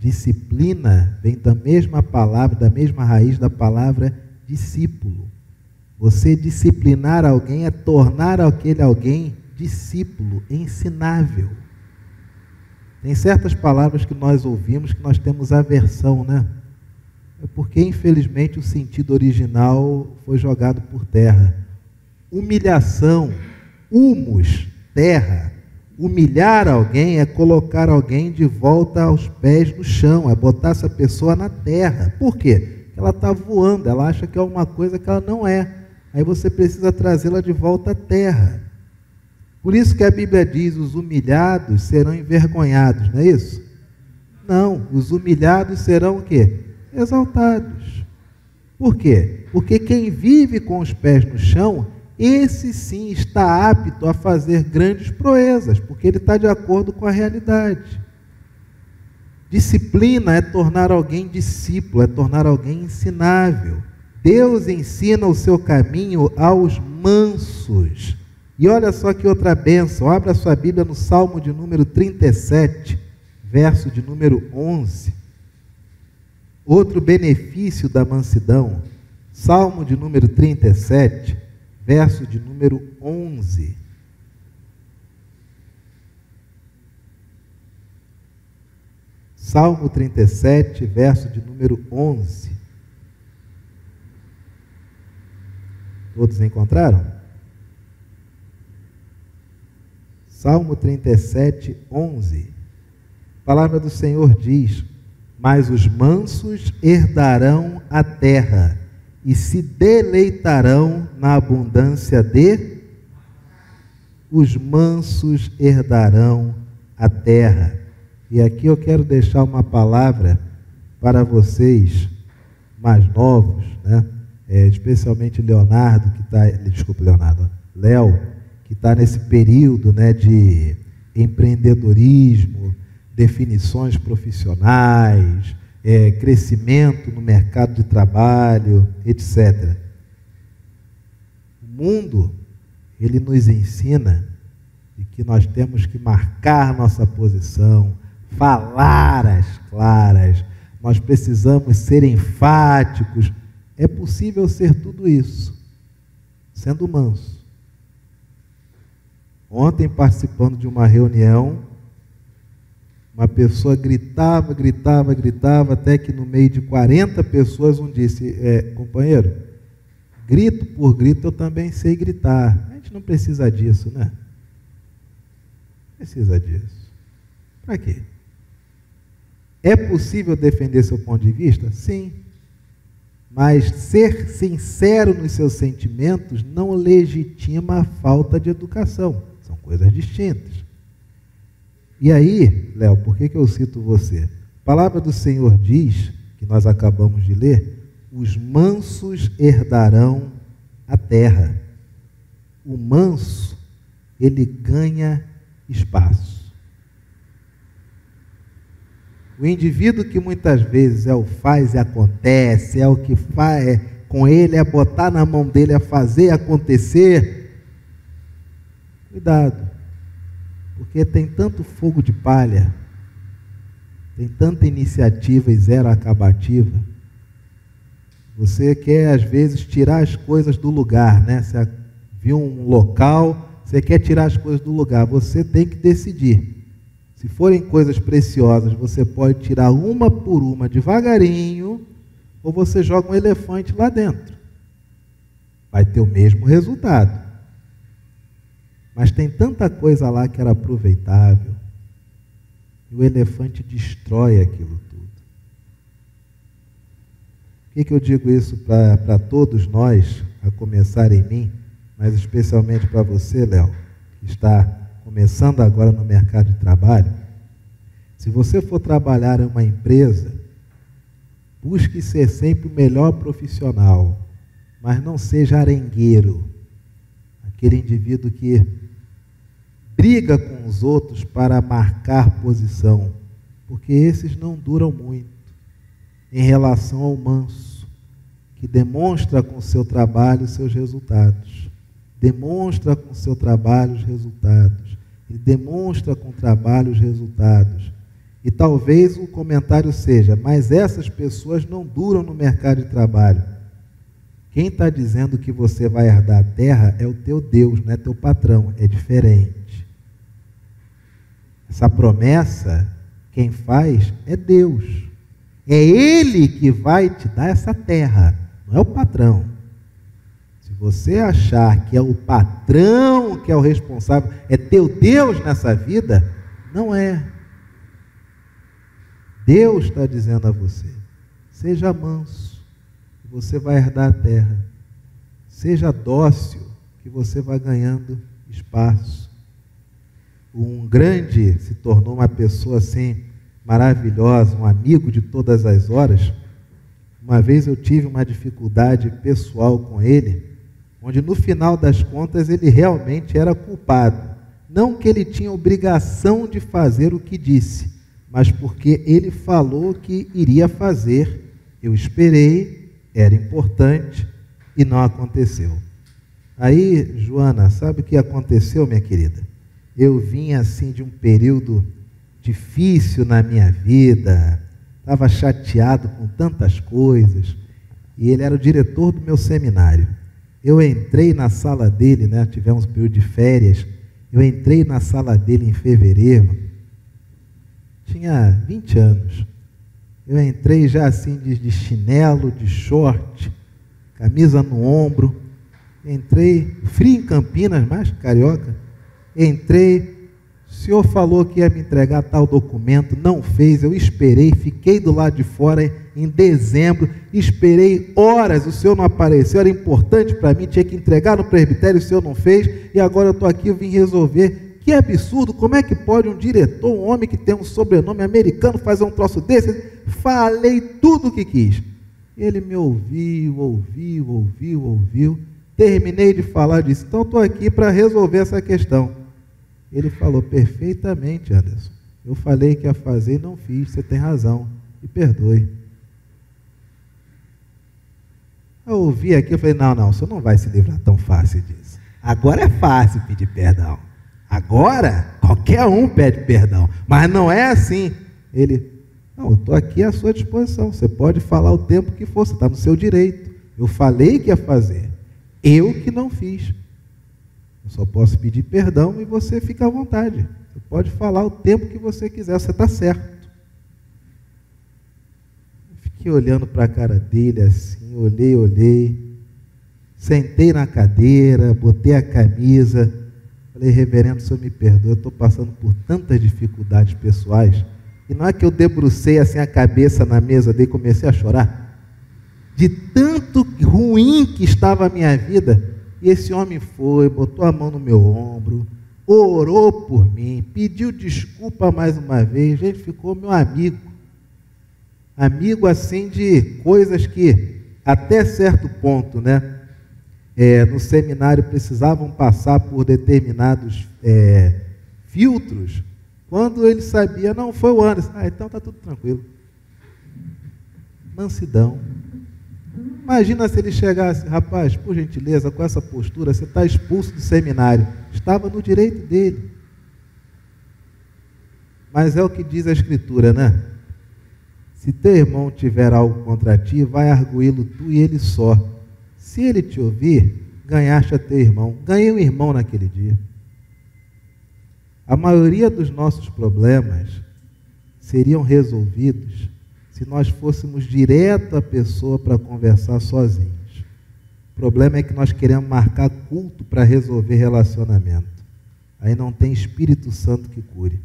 Disciplina vem da mesma palavra, da mesma raiz da palavra discípulo. Você disciplinar alguém é tornar aquele alguém discípulo, ensinável. Tem certas palavras que nós ouvimos que nós temos aversão, né? É porque, infelizmente, o sentido original foi jogado por terra. Humilhação, humus, terra. Humilhar alguém é colocar alguém de volta aos pés no chão, é botar essa pessoa na terra. Por quê? Ela está voando, ela acha que é uma coisa que ela não é. Aí você precisa trazê-la de volta à terra. Por isso que a Bíblia diz, os humilhados serão envergonhados, não é isso? Não, os humilhados serão o quê? Exaltados. Por quê? Porque quem vive com os pés no chão, esse sim está apto a fazer grandes proezas, porque ele está de acordo com a realidade. Disciplina é tornar alguém discípulo, é tornar alguém ensinável. Deus ensina o seu caminho aos mansos. E olha só que outra bênção. Abra sua Bíblia no Salmo de número 37, verso de número 11. Outro benefício da mansidão. Salmo de número 37, verso de número 11. Salmo 37, verso de número 11. Todos encontraram? Salmo 37, 11. A palavra do Senhor diz: mas os mansos herdarão a terra e se deleitarão na abundância de... Os mansos herdarão a terra. E aqui eu quero deixar uma palavra para vocês mais novos, né? Especialmente Leonardo, Léo, que está nesse período, né, de empreendedorismo, definições profissionais, crescimento no mercado de trabalho, etc. O mundo, ele nos ensina de que nós temos que marcar nossa posição, falar as claras, nós precisamos ser enfáticos. É possível ser tudo isso, sendo manso. Ontem, participando de uma reunião, uma pessoa gritava, até que no meio de 40 pessoas um disse: companheiro, grito por grito eu também sei gritar. A gente não precisa disso, né? Precisa disso. Para quê? É possível defender seu ponto de vista? Sim. Mas ser sincero nos seus sentimentos não legitima a falta de educação. São coisas distintas. E aí, Léo, por que eu cito você? A palavra do Senhor diz, que nós acabamos de ler, os mansos herdarão a terra. O manso, ele ganha espaço. O indivíduo que muitas vezes é o faz e acontece, é o que faz com ele, é botar na mão dele, é fazer acontecer. Cuidado, porque tem tanto fogo de palha, tem tanta iniciativa e zero acabativa. Você quer, às vezes, tirar as coisas do lugar, né? Você viu um local, você quer tirar as coisas do lugar, você tem que decidir. Se forem coisas preciosas, você pode tirar uma por uma devagarinho, ou você joga um elefante lá dentro. Vai ter o mesmo resultado. Mas tem tanta coisa lá que era aproveitável, e o elefante destrói aquilo tudo. Por que eu digo isso para todos nós, a começar em mim, mas especialmente para você, Léo, que está começando agora no mercado de trabalho? Se você for trabalhar em uma empresa, busque ser sempre o melhor profissional, mas não seja arengueiro, aquele indivíduo que briga com os outros para marcar posição, porque esses não duram muito, em relação ao manso, que demonstra com o seu trabalho os seus resultados, demonstra com o seu trabalho os resultados, ele demonstra com o trabalho os resultados. E talvez o comentário seja: mas essas pessoas não duram no mercado de trabalho. Quem está dizendo que você vai herdar a terra é o teu Deus, não é teu patrão, é diferente. Essa promessa, quem faz é Deus. É Ele que vai te dar essa terra, não é o patrão. Se você achar que é o patrão que é o responsável, é teu Deus nessa vida, não é. Deus está dizendo a você: seja manso, que você vai herdar a terra. Seja dócil, que você vai ganhando espaço. Um grande se tornou uma pessoa assim, maravilhosa, um amigo de todas as horas. Uma vez eu tive uma dificuldade pessoal com ele, onde no final das contas ele realmente era culpado. Não que ele tinha obrigação de fazer o que disse, mas porque ele falou que iria fazer. Eu esperei, era importante e não aconteceu. Aí, Joana, sabe o que aconteceu, minha querida? Eu vim assim de um período difícil na minha vida, estava chateado com tantas coisas, e ele era o diretor do meu seminário. Eu entrei na sala dele, né, tivemos um período de férias, eu entrei na sala dele em fevereiro, tinha 20 anos. Eu entrei já assim de chinelo, de short, camisa no ombro. Entrei, frio em Campinas, mas carioca. Entrei, O senhor falou que ia me entregar tal documento, não fez, eu esperei, fiquei do lado de fora em dezembro, esperei horas, o senhor não apareceu, era importante para mim, tinha que entregar no presbitério, o senhor não fez, e agora eu estou aqui, eu vim resolver. Que absurdo, como é que pode um diretor, um homem que tem um sobrenome americano fazer um troço desse? Falei tudo o que quis. Ele me ouviu, terminei de falar, disse, então estou aqui para resolver essa questão. Ele falou, perfeitamente, Anderson, eu falei que ia fazer e não fiz, você tem razão, me perdoe. Eu ouvi aqui, eu falei, não, você não vai se livrar tão fácil disso. Agora é fácil pedir perdão. Agora, qualquer um pede perdão, mas não é assim. Ele, não, eu estou aqui à sua disposição, você pode falar o tempo que for, você está no seu direito. Eu falei que ia fazer, eu que não fiz. Eu só posso pedir perdão e você fica à vontade. Você pode falar o tempo que você quiser, você está certo. Eu fiquei olhando para a cara dele assim, olhei, sentei na cadeira, botei a camisa, falei, reverendo, o senhor me perdoa, eu estou passando por tantas dificuldades pessoais, e não é que eu debrucei assim a cabeça na mesa dele e comecei a chorar, de tanto ruim que estava a minha vida. E esse homem foi, botou a mão no meu ombro, orou por mim, pediu desculpa mais uma vez, gente, ficou meu amigo. Amigo assim de coisas que até certo ponto, né, no seminário precisavam passar por determinados filtros, quando ele sabia, não, foi o Anderson, então está tudo tranquilo. Mansidão. Imagina se ele chegasse, rapaz, por gentileza, com essa postura, você está expulso do seminário. Estava no direito dele. Mas é o que diz a Escritura, né? Se teu irmão tiver algo contra ti, vai arguí-lo tu e ele só. Se ele te ouvir, ganhaste a teu irmão. Ganhei um irmão naquele dia. A maioria dos nossos problemas seriam resolvidos se nós fôssemos direto à pessoa para conversar sozinhos. O problema é que nós queremos marcar culto para resolver relacionamento. Aí não tem Espírito Santo que cure.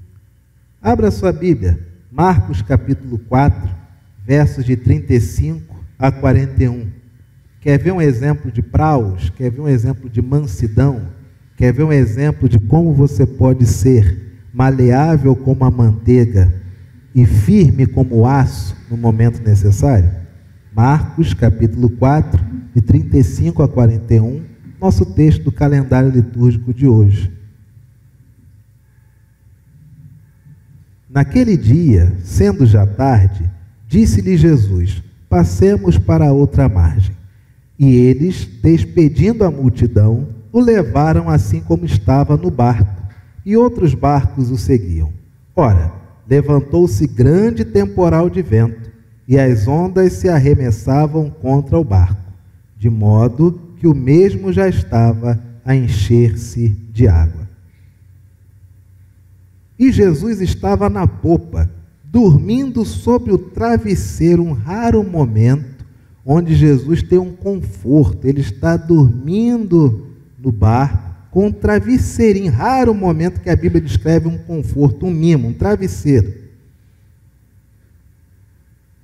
Abra sua Bíblia, Marcos capítulo 4, versos de 35 a 41. Quer ver um exemplo de praus? Quer ver um exemplo de mansidão? Quer ver um exemplo de como você pode ser maleável como a manteiga e firme como o aço no momento necessário? Marcos capítulo 4, de 35 a 41, nosso texto do calendário litúrgico de hoje. Naquele dia, sendo já tarde, disse-lhe Jesus, passemos para a outra margem. E eles, despedindo a multidão, o levaram assim como estava no barco, e outros barcos o seguiam. Ora, levantou-se grande temporal de vento, e as ondas se arremessavam contra o barco, de modo que o mesmo já estava a encher-se de água. E Jesus estava na popa, dormindo sobre o travesseiro, um raro momento onde Jesus tem um conforto. Ele está dormindo no barco com um travesseirinho, raro momento que a Bíblia descreve um conforto, um mimo, um travesseiro.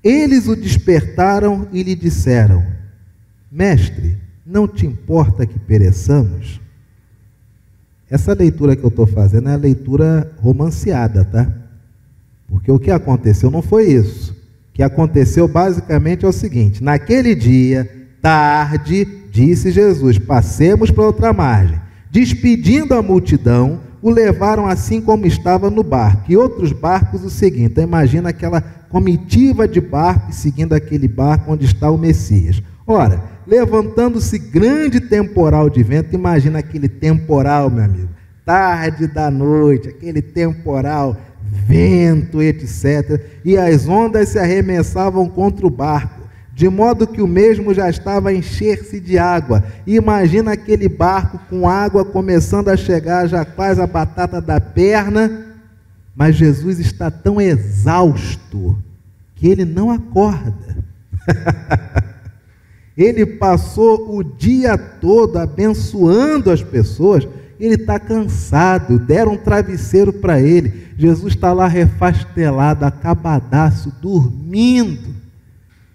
Eles o despertaram e lhe disseram, mestre, não te importa que pereçamos? Essa leitura que eu estou fazendo é a leitura romanceada, tá? Porque o que aconteceu não foi isso. O que aconteceu basicamente é o seguinte, naquele dia, tarde, disse Jesus, passemos para outra margem. Despedindo a multidão, o levaram assim como estava no barco, e outros barcos o seguiam. Então imagina aquela comitiva de barcos seguindo aquele barco onde está o Messias. Ora, levantando-se grande temporal de vento, imagina aquele temporal, meu amigo, tarde da noite, aquele temporal, vento, etc. E as ondas se arremessavam contra o barco, de modo que o mesmo já estava a encher-se de água. E imagina aquele barco com água começando a chegar, já quase a batata da perna, mas Jesus está tão exausto que ele não acorda. Ele passou o dia todo abençoando as pessoas ele está cansado, deram um travesseiro para ele. Jesus está lá refastelado, acabadaço, dormindo.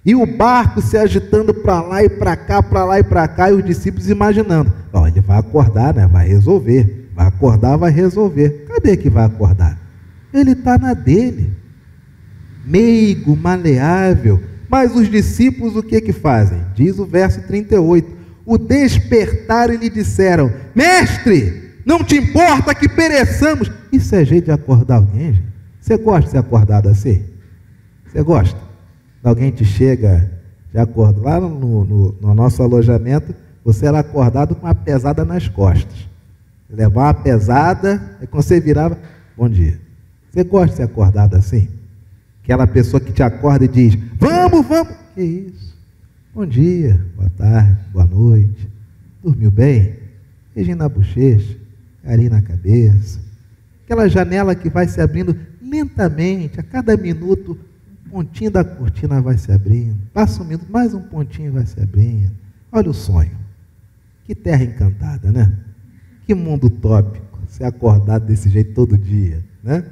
E o barco se agitando para lá e para cá, para lá e para cá, e os discípulos imaginando, ele vai acordar, né? Vai resolver, vai acordar, vai resolver. Cadê que vai acordar? Ele está na dele, meigo, maleável. Mas os discípulos o que fazem? Diz o verso 38, o despertaram e lhe disseram, mestre, não te importa que pereçamos? Isso é jeito de acordar alguém, gente? Você gosta de ser acordado assim? Você gosta? Alguém te chega, te acorda lá no nosso alojamento, você era acordado com uma pesada nas costas. Levar uma pesada, aí quando você virava, bom dia. Você gosta de ser acordado assim? Aquela pessoa que te acorda e diz, vamos. Que isso? Bom dia, boa tarde, boa noite. Dormiu bem? Beijinho na bochecha, carinho na cabeça. Aquela janela que vai se abrindo lentamente, a cada minuto, pontinho da cortina vai se abrindo, passa um minuto, mais um pontinho vai se abrindo. Olha o sonho. Que terra encantada, né? Que mundo utópico, ser acordado desse jeito todo dia, né?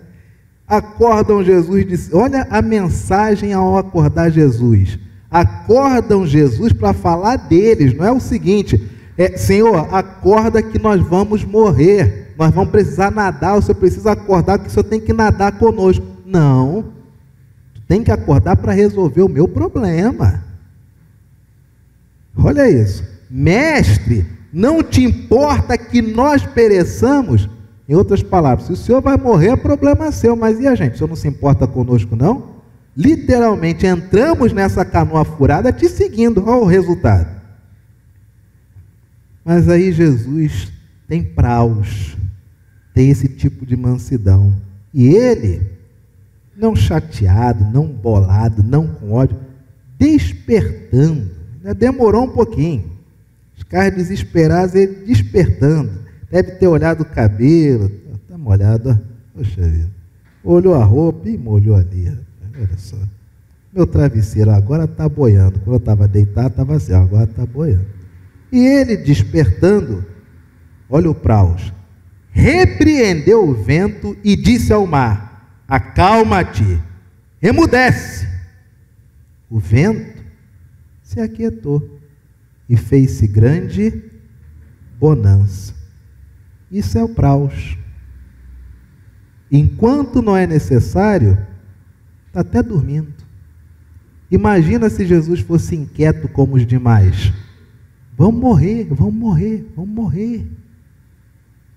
Acordam Jesus, diz, olha a mensagem ao acordar Jesus. Acordam Jesus para falar deles, não é o seguinte, Senhor, acorda que nós vamos morrer, nós vamos precisar nadar, o Senhor precisa acordar que o Senhor tem que nadar conosco. Não. Tem que acordar para resolver o meu problema. Olha isso. Mestre, não te importa que nós pereçamos? Em outras palavras, se o senhor vai morrer, é problema seu, mas e a gente? O senhor não se importa conosco, não? Literalmente, entramos nessa canoa furada te seguindo. Olha o resultado. Mas aí Jesus tem praus, tem esse tipo de mansidão. E ele, não chateado, não bolado, não com ódio, despertando, demorou um pouquinho, os caras desesperados, ele despertando, deve ter olhado o cabelo, está molhado, poxa vida, olhou a roupa e molhou ali, olha só, meu travesseiro agora está boiando, quando eu estava deitado estava assim, agora está boiando, e ele despertando, olha o praus, repreendeu o vento e disse ao mar, acalma-te, emudece. O vento se aquietou e fez-se grande bonança. Isso é o praus. Enquanto não é necessário, está até dormindo. Imagina se Jesus fosse inquieto como os demais. Vamos morrer, vamos morrer, vamos morrer.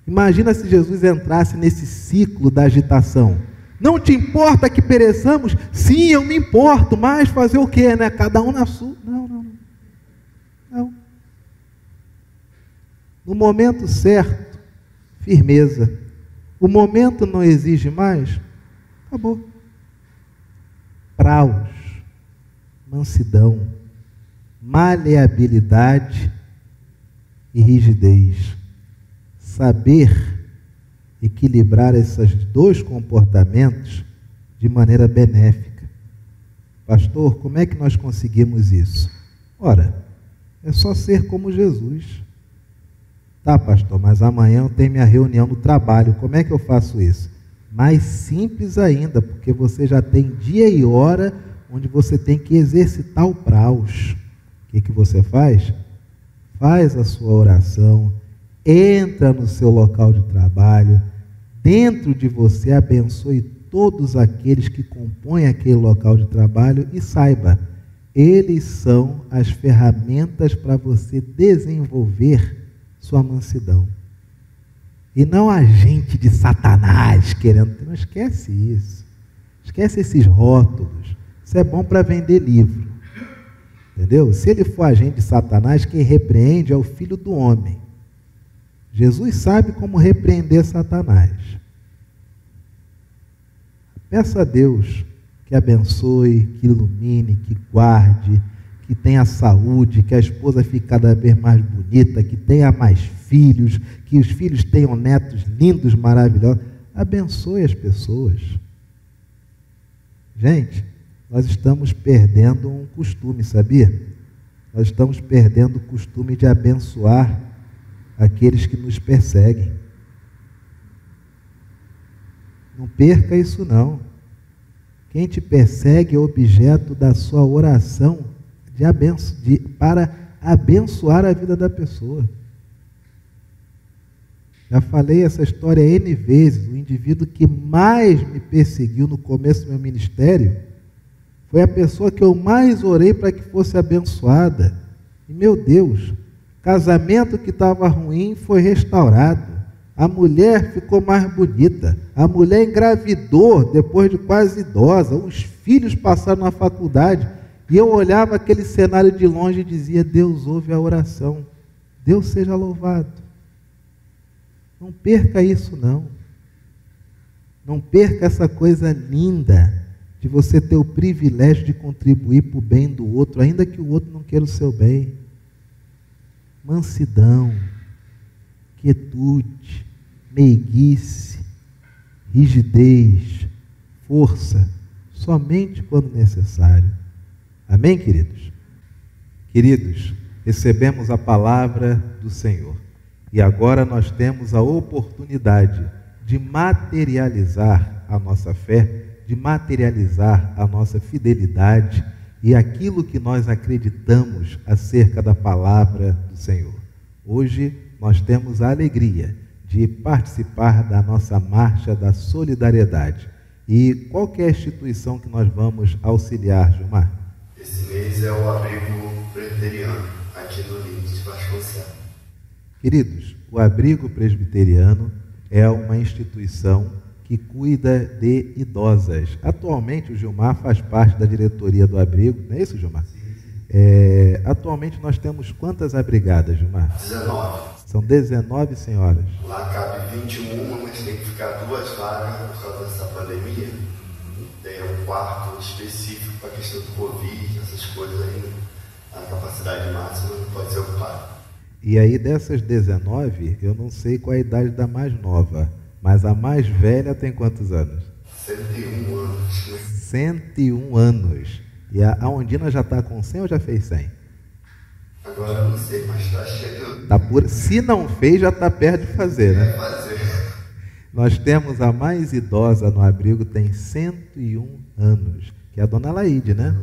Imagina se Jesus entrasse nesse ciclo da agitação. Não te importa que pereçamos? Sim, eu me importo, mas fazer o quê, né? Cada um na sua. Não. No momento certo, firmeza. O momento não exige mais, acabou. Praus, mansidão, maleabilidade e rigidez. Saber equilibrar esses dois comportamentos de maneira benéfica. Pastor, como é que nós conseguimos isso? Ora, é só ser como Jesus. Tá, pastor, mas amanhã eu tenho minha reunião no trabalho, como é que eu faço isso? Mais simples ainda, porque você já tem dia e hora onde você tem que exercitar o praus. O que você faz? Faz a sua oração, entra no seu local de trabalho, dentro de você abençoe todos aqueles que compõem aquele local de trabalho e saiba, eles são as ferramentas para você desenvolver sua mansidão. E não agente de Satanás querendo. Não esquece isso. Esquece esses rótulos. Isso é bom para vender livro. Entendeu? Se ele for agente de Satanás, quem repreende é o Filho do Homem. Jesus sabe como repreender Satanás. Peça a Deus que abençoe, que ilumine, que guarde, que tenha saúde, que a esposa fique cada vez mais bonita, que tenha mais filhos, que os filhos tenham netos lindos, maravilhosos. Abençoe as pessoas. Gente, nós estamos perdendo um costume, sabia? Nós estamos perdendo o costume de abençoar aqueles que nos perseguem. Não perca isso não. Quem te persegue é objeto da sua oração para abençoar a vida da pessoa. Já falei essa história N vezes. O indivíduo que mais me perseguiu no começo do meu ministério foi a pessoa que eu mais orei para que fosse abençoada. E, meu Deus, casamento que estava ruim foi restaurado. A mulher ficou mais bonita. A mulher engravidou depois de quase idosa. Os filhos passaram na faculdade. E eu olhava aquele cenário de longe e dizia: Deus ouve a oração. Deus seja louvado. Não perca isso não. Não perca essa coisa linda de você ter o privilégio de contribuir para o bem do outro, ainda que o outro não queira o seu bem. Mansidão, quietude, meiguice, rigidez, força, somente quando necessário. Amém, queridos? Queridos, recebemos a palavra do Senhor e agora nós temos a oportunidade de materializar a nossa fé, de materializar a nossa fidelidade e aquilo que nós acreditamos acerca da palavra do Senhor. Hoje nós temos a alegria de participar da nossa marcha da solidariedade. E qual que é a instituição que nós vamos auxiliar, Gilmar? Esse mês é o Abrigo Presbiteriano, aqui no Lins de Vasconcelos. Queridos, o Abrigo Presbiteriano é uma instituição que cuida de idosas. Atualmente o Gilmar faz parte da diretoria do abrigo, não é isso, Gilmar? Sim. Atualmente nós temos quantas abrigadas, Gilmar? 19. São 19 senhoras. Lá cabe 21, mas tem que ficar 2 vagas por causa dessa pandemia. Tem um quarto específico para a questão do Covid, essas coisas aí. A capacidade máxima não pode ser ocupada. E aí dessas 19, eu não sei qual a idade da mais nova, mas a mais velha tem quantos anos? 101 anos. 101 anos. E a Ondina já está com 100 ou já fez 100? Agora eu não sei, mas está chegando. Se não fez, já está perto de fazer, né? Vai fazer. Nós temos a mais idosa no abrigo, tem 101 anos, que é a dona Laide, né?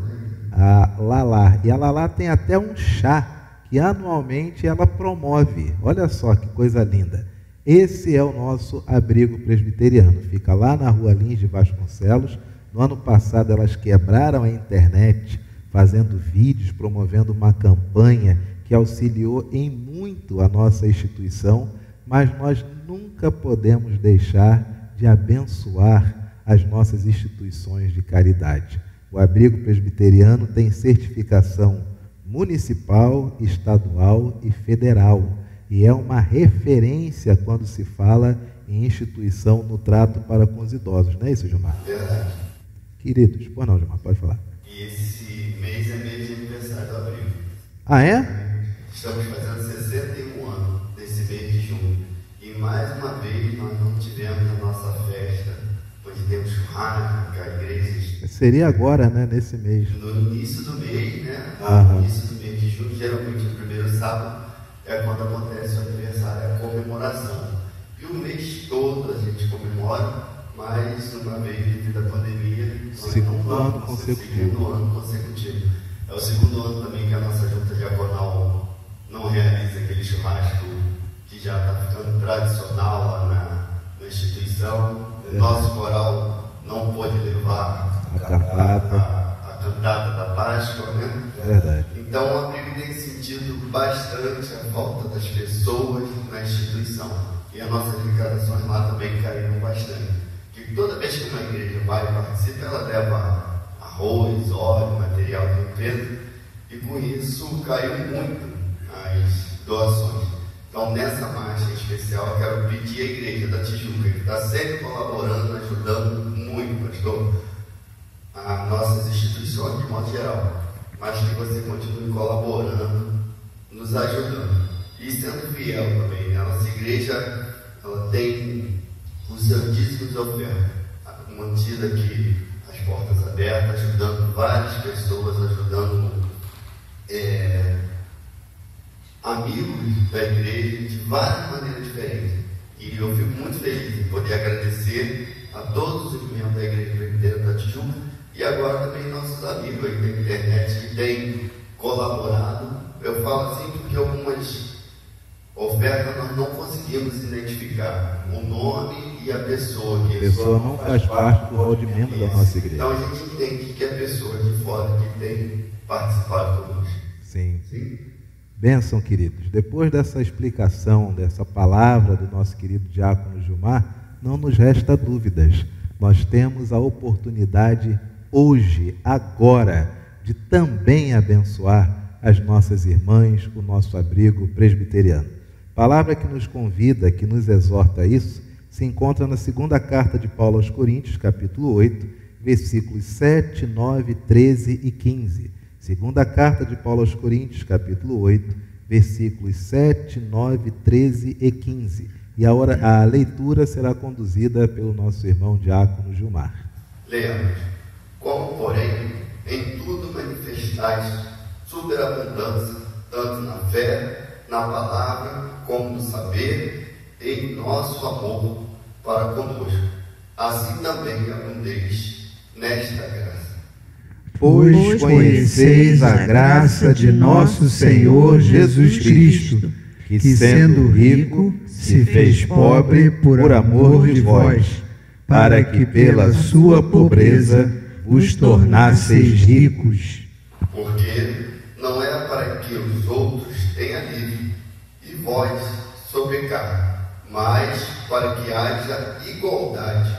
A Lalá. E a Lalá tem até um chá que anualmente ela promove. Olha só que coisa linda. Esse é o nosso abrigo presbiteriano. Fica lá na rua Lins de Vasconcelos. No ano passado elas quebraram a internet, fazendo vídeos, promovendo uma campanha que auxiliou em muito a nossa instituição, mas nós nunca podemos deixar de abençoar as nossas instituições de caridade. O abrigo presbiteriano tem certificação municipal, estadual e federal, e é uma referência quando se fala em instituição no trato para com os idosos, não é isso, Gilmar? Verdade. Queridos, pois não, Gilmar, pode falar. E esse mês é mês de aniversário do abrigo. Ah, é? Estamos fazendo 61 anos nesse mês de junho. E mais uma vez nós não tivemos a nossa festa, onde temos churrasco, a igreja. Seria agora, né, nesse mês. No início do mês, né? Aham. No início do mês de junho, geralmente o primeiro sábado é quando acontece o aniversário, é a comemoração. E o mês todo a gente comemora, mas uma vez devido à pandemia, Segundo ano consecutivo. É o segundo ano também que a nossa junta diaconal não realiza aquele churrasco que já está ficando tradicional lá na instituição. O nosso coral não pôde levar a cantata da Páscoa, né? Verdade. Então o abrigo tem sentido bastante a falta das pessoas na instituição. E as nossas arrecadações lá também caíram bastante. Que toda vez que uma igreja vai e participa, ela leva arroz, óleo, material de limpeza, e com isso caiu muito as doações. Então nessa marcha especial eu quero pedir à igreja da Tijuca, que está sempre colaborando, ajudando muito, pastor, as nossas instituições de modo geral, mas que você continue colaborando, nos ajudando e sendo fiel também, né? A nossa igreja ela tem o seu dízimo de oferta, mantido aqui as portas abertas, ajudando várias pessoas, ajudando a amigos da igreja de várias maneiras diferentes. E eu fico muito feliz em poder agradecer a todos os membros da Igreja Presbiteriana da Tijuca e agora também nossos amigos aí da internet que têm colaborado. Eu falo assim porque algumas ofertas nós não conseguimos identificar o nome e a pessoa. Que a pessoa não faz parte do rol de membro da nossa igreja. Então a gente entende que é a pessoa de fora que tem participado conosco. Sim. Bênção, queridos. Depois dessa explicação, dessa palavra do nosso querido diácono Gilmar, não nos resta dúvidas. Nós temos a oportunidade hoje, agora, de também abençoar as nossas irmãs, o nosso abrigo presbiteriano. Palavra que nos convida, que nos exorta a isso, se encontra na segunda carta de Paulo aos Coríntios, capítulo 8, versículos 7, 9, 13 e 15. Segunda carta de Paulo aos Coríntios, capítulo 8, versículos 7, 9, 13 e 15. E a leitura será conduzida pelo nosso irmão diácono Gilmar. Leamos. Como, porém, em tudo manifestais superabundância, tanto na fé, na palavra, como no saber, em nosso amor para conosco. Assim também abundeis nesta graça. Pois conheceis a graça de nosso Senhor Jesus Cristo, que sendo rico, se fez pobre por amor de vós, para que pela sua pobreza vos tornasseis ricos. Porque não é para que os outros tenham livre e vós sobrecarga, mas para que haja igualdade,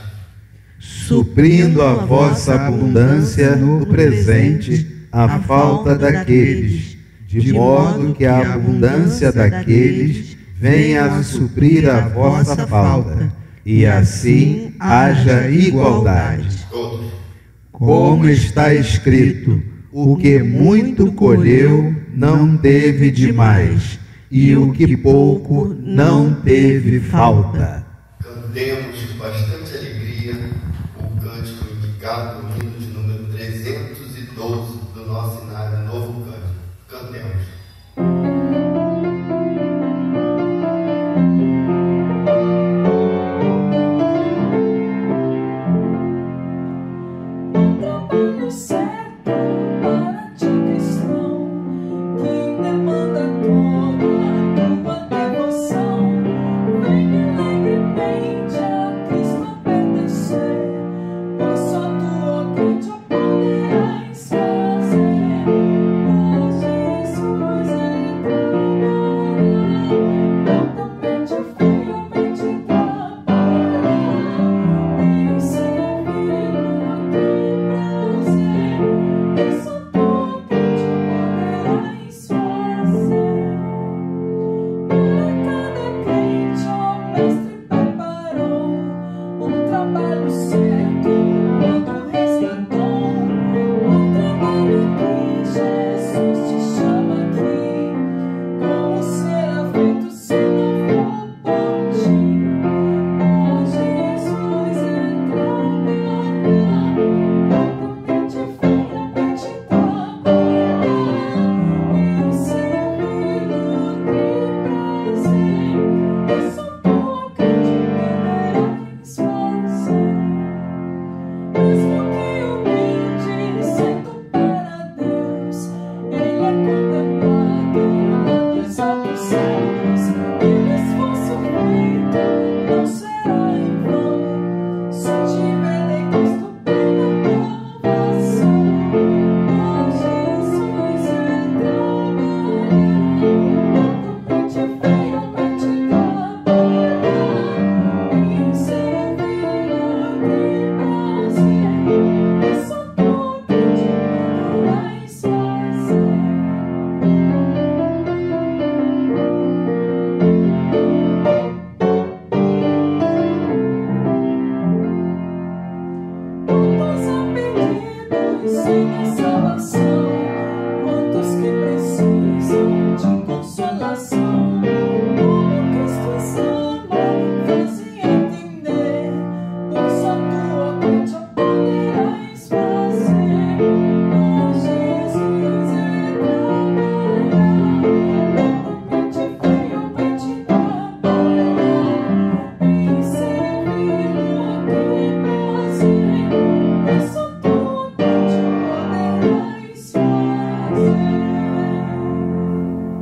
suprindo a vossa abundância no presente a falta daqueles, de modo que a abundância daqueles venha a suprir a vossa falta, e assim haja igualdade. Como está escrito, o que muito colheu não teve demais, e o que pouco não teve falta. Cantemos bastante alegria o cântico indicado no hino de número 312 do nosso Inário Novo Cântico. Cantemos. Só tua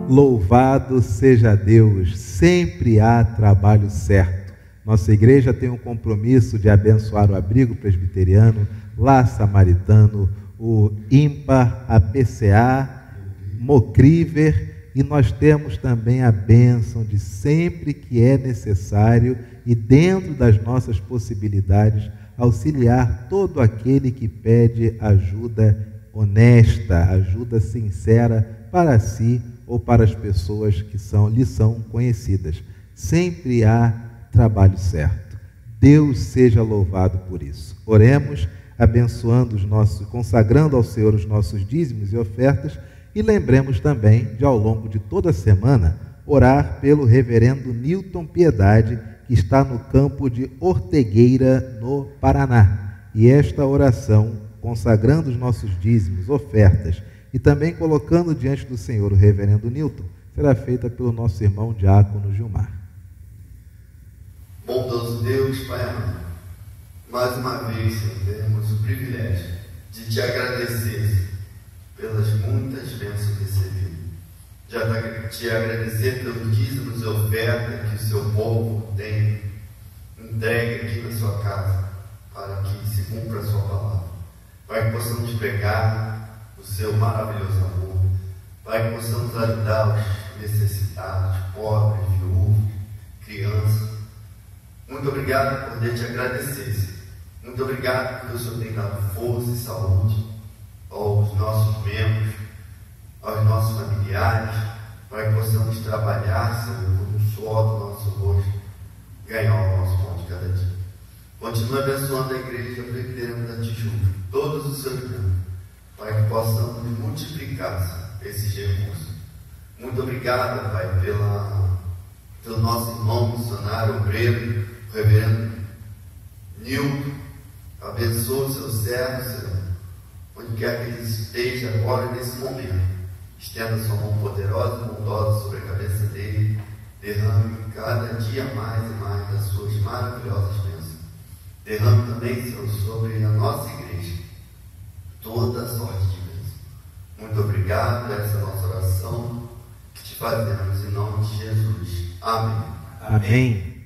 Louvado seja Deus, sempre há trabalho certo. Nossa igreja tem um compromisso de abençoar o Abrigo Presbiteriano, Lar Samaritano, o IMPA, a PCA, Mocriver, e nós temos também a bênção de sempre que é necessário e dentro das nossas possibilidades, auxiliar todo aquele que pede ajuda honesta, ajuda sincera para si ou para as pessoas que lhe são conhecidas. Sempre há trabalho certo. Deus seja louvado por isso. Oremos, abençoando consagrando ao Senhor os nossos dízimos e ofertas, e lembremos também de, ao longo de toda a semana, orar pelo reverendo Newton Piedade, que está no campo de Ortegueira, no Paraná. E esta oração, consagrando os nossos dízimos, ofertas, e também colocando diante do Senhor o reverendo Newton, será feita pelo nosso irmão diácono Gilmar. Bondoso Deus, Pai amado, mais uma vez, Senhor, temos o privilégio de te agradecer pelas muitas bênçãos recebidas. Já te agradecer pelos dízimos e ofertas que o seu povo tem entregue aqui na sua casa, para que se cumpra a sua palavra, para que possamos pregar o seu maravilhoso amor, para que possamos ajudar os necessitados, pobres, viúvos, crianças. Muito obrigado por poder te agradecer, Senhor. Muito obrigado porque o Senhor tem dado força e saúde aos nossos membros, aos nossos familiares, para que possamos trabalhar, Senhor, com o suor do nosso rosto, ganhar o nosso pão de cada dia. Continue abençoando a Igreja Presbiteriana da Tijuca, todos os seus membros, para que possamos multiplicar esses recursos. Muito obrigado, Pai, pelo nosso irmão missionário, obreiro, o reverendo Nilton. Abençoe o seu servo, Senhor, onde quer que ele esteja agora nesse momento. Estenda sua mão poderosa e bondosa sobre a cabeça dele. Derrame cada dia mais e mais das suas maravilhosas bênçãos. Derrame também, Senhor, sobre a nossa igreja toda a sorte de bênçãos. Muito obrigado por essa nossa oração que te fazemos em nome de Jesus. Amém. Amém.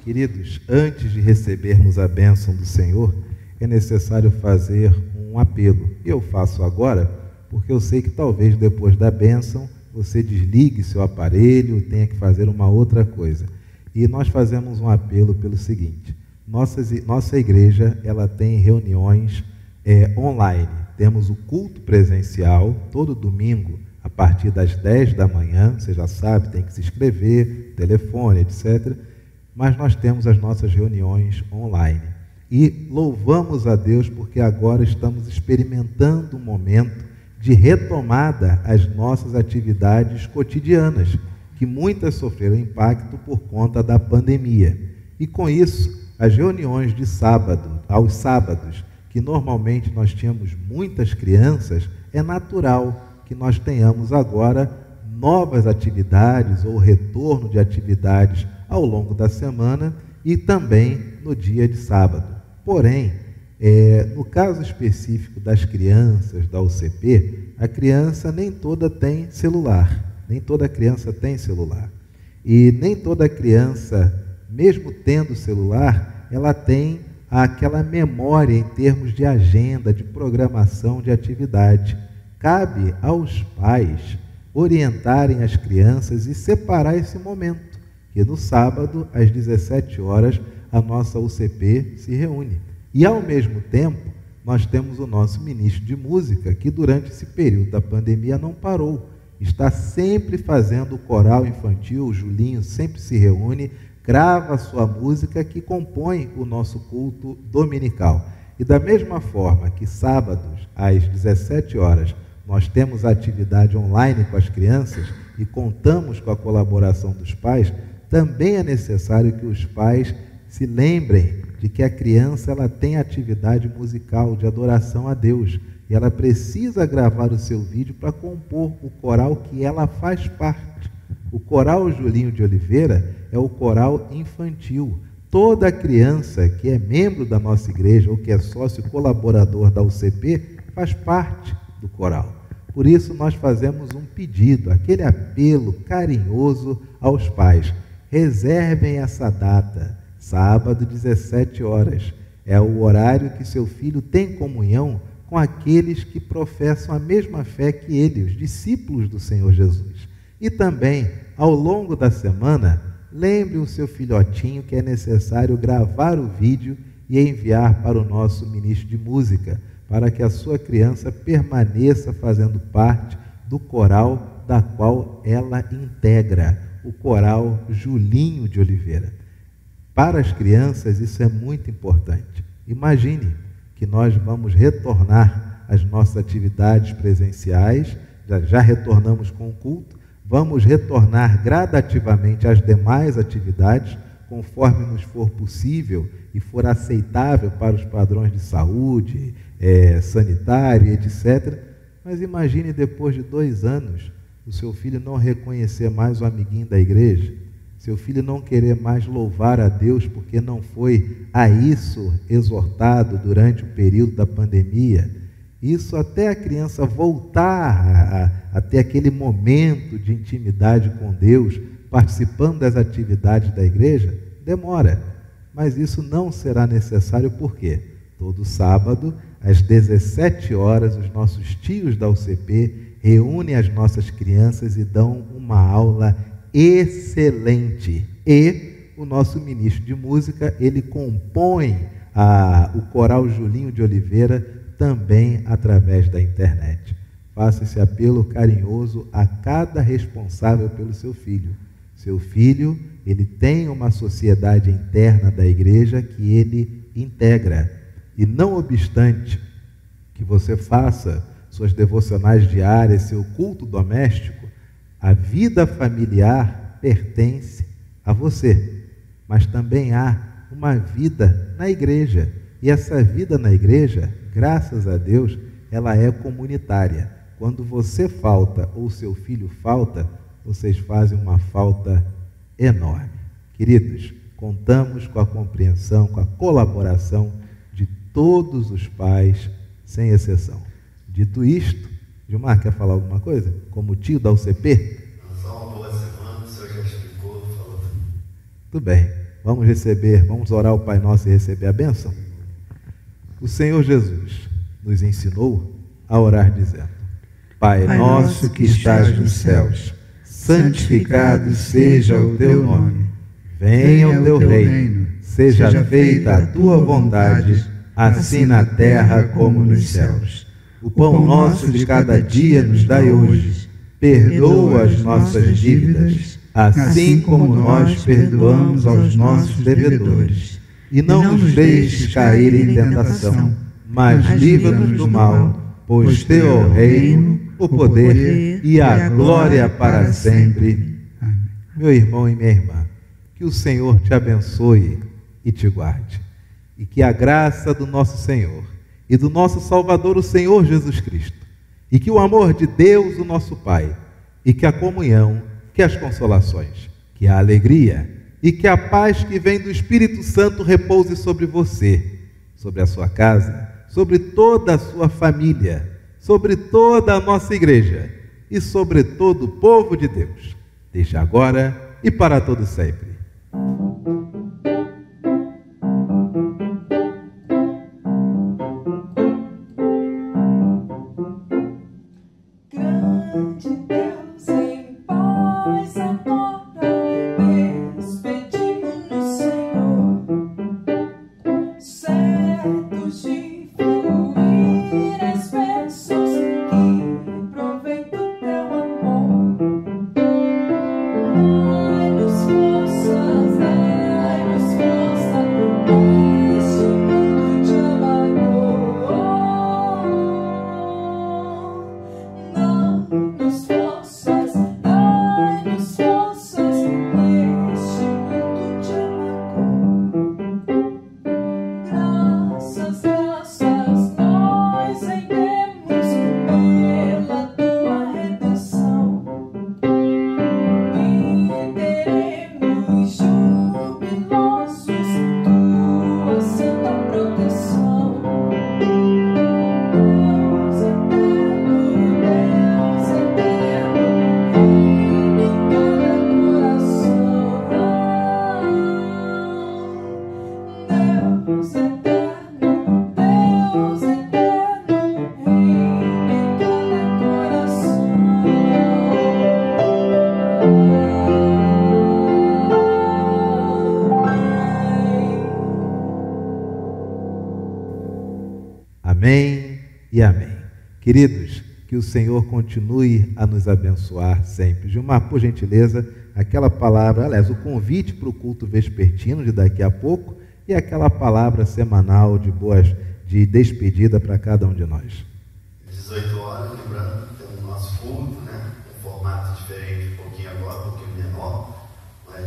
Queridos, antes de recebermos a bênção do Senhor, é necessário fazer um apelo. Eu faço agora porque eu sei que talvez depois da bênção você desligue seu aparelho, tenha que fazer uma outra coisa. E nós fazemos um apelo pelo seguinte: nossa igreja ela tem reuniões online. Temos o culto presencial todo domingo a partir das 10 da manhã, você já sabe, tem que se inscrever, telefone, etc. Mas nós temos as nossas reuniões online. E louvamos a Deus porque agora estamos experimentando um momento de retomada às nossas atividades cotidianas, que muitas sofreram impacto por conta da pandemia. E com isso, as reuniões de sábado, aos sábados, que normalmente nós tínhamos muitas crianças, é natural que nós tenhamos agora novas atividades ou retorno de atividades ao longo da semana e também no dia de sábado. Porém, no caso específico das crianças da UCP, a criança nem toda tem celular, nem toda criança tem celular. E nem toda criança, mesmo tendo celular, ela tem aquela memória em termos de agenda, de programação de atividade. Cabe aos pais orientarem as crianças e separar esse momento, que no sábado, às 17 horas, a nossa UCP se reúne. E, ao mesmo tempo, nós temos o nosso ministro de música, que durante esse período da pandemia não parou. Está sempre fazendo o coral infantil, o Julinho sempre se reúne, grava a sua música que compõe o nosso culto dominical. E da mesma forma que sábados, às 17 horas, nós temos a atividade online com as crianças e contamos com a colaboração dos pais, também é necessário que os pais se lembrem de que a criança ela tem atividade musical de adoração a Deus e ela precisa gravar o seu vídeo para compor o coral que ela faz parte. O coral Julinho de Oliveira é o coral infantil. Toda criança que é membro da nossa igreja ou que é sócio colaborador da UCP faz parte do coral. Por isso nós fazemos um pedido, aquele apelo carinhoso aos pais. Reservem essa data, sábado, 17 horas. É o horário que seu filho tem comunhão com aqueles que professam a mesma fé que ele, os discípulos do Senhor Jesus. E também, ao longo da semana, lembre o seu filhotinho que é necessário gravar o vídeo e enviar para o nosso ministro de música, para que a sua criança permaneça fazendo parte do coral da qual ela integra, o coral Julinho de Oliveira. Para as crianças isso é muito importante. Imagine que nós vamos retornar às nossas atividades presenciais, já retornamos com o culto, vamos retornar gradativamente às demais atividades, conforme nos for possível e for aceitável para os padrões de saúde, sanitária, etc. Mas imagine depois de 2 anos, o seu filho não reconhecer mais o amiguinho da igreja, seu filho não querer mais louvar a Deus porque não foi a isso exortado durante o período da pandemia. Isso até a criança voltar a ter aquele momento de intimidade com Deus, participando das atividades da igreja, demora. Mas isso não será necessário porque todo sábado, às 17 horas, os nossos tios da UCP reúnem as nossas crianças e dão uma aula excelente. E o nosso ministro de música, ele compõe o coral Julinho de Oliveira também através da internet. Faça esse apelo carinhoso a cada responsável pelo seu filho. Seu filho, ele tem uma sociedade interna da igreja que ele integra. E não obstante que você faça suas devocionais diárias, seu culto doméstico, a vida familiar pertence a você. Mas também há uma vida na igreja. E essa vida na igreja, graças a Deus, ela é comunitária. Quando você falta ou seu filho falta, vocês fazem uma falta enorme. Queridos, contamos com a compreensão, com a colaboração de todos os pais, sem exceção. Dito isto, Gilmar, quer falar alguma coisa? Como tio da UCP? Só uma boa semana, o senhor já explicou, falou tudo. Tudo bem, vamos orar ao Pai Nosso e receber a bênção? O Senhor Jesus nos ensinou a orar dizendo: Pai nosso que estás nos céus, santificado seja o teu nome. Venha o teu reino, seja feita a tua vontade, assim na terra como nos céus. O pão nosso de cada dia nos dai hoje. Perdoa as nossas dívidas, assim como nós perdoamos aos nossos devedores. E não nos deixes cair em tentação, mas livra-nos do mal, pois teu é o reino, o poder e a glória para sempre. Amém. Meu irmão e minha irmã, que o Senhor te abençoe e te guarde. E que a graça do nosso Senhor e do nosso Salvador, o Senhor Jesus Cristo, e que o amor de Deus, o nosso Pai, e que a comunhão, que as consolações, que a alegria e que a paz que vem do Espírito Santo repouse sobre você, sobre a sua casa, sobre toda a sua família, sobre toda a nossa igreja e sobre todo o povo de Deus, desde agora e para todo sempre. Olhos vossos Amém e amém. Queridos, que o Senhor continue a nos abençoar sempre. Gilmar, por gentileza, aquela palavra, aliás, o convite para o culto vespertino de daqui a pouco e aquela palavra semanal de despedida para cada um de nós. 18 horas, lembrando que temos o nosso culto, né? Um formato diferente, um pouquinho agora, um pouquinho menor, mas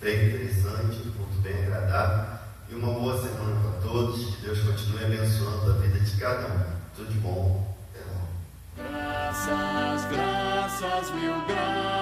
bem interessante, um culto bem agradável. E uma boa semana para todos. Que Deus continue abençoando a vida de cada um. Tudo de bom. Até logo. Graças, graças, mil graças.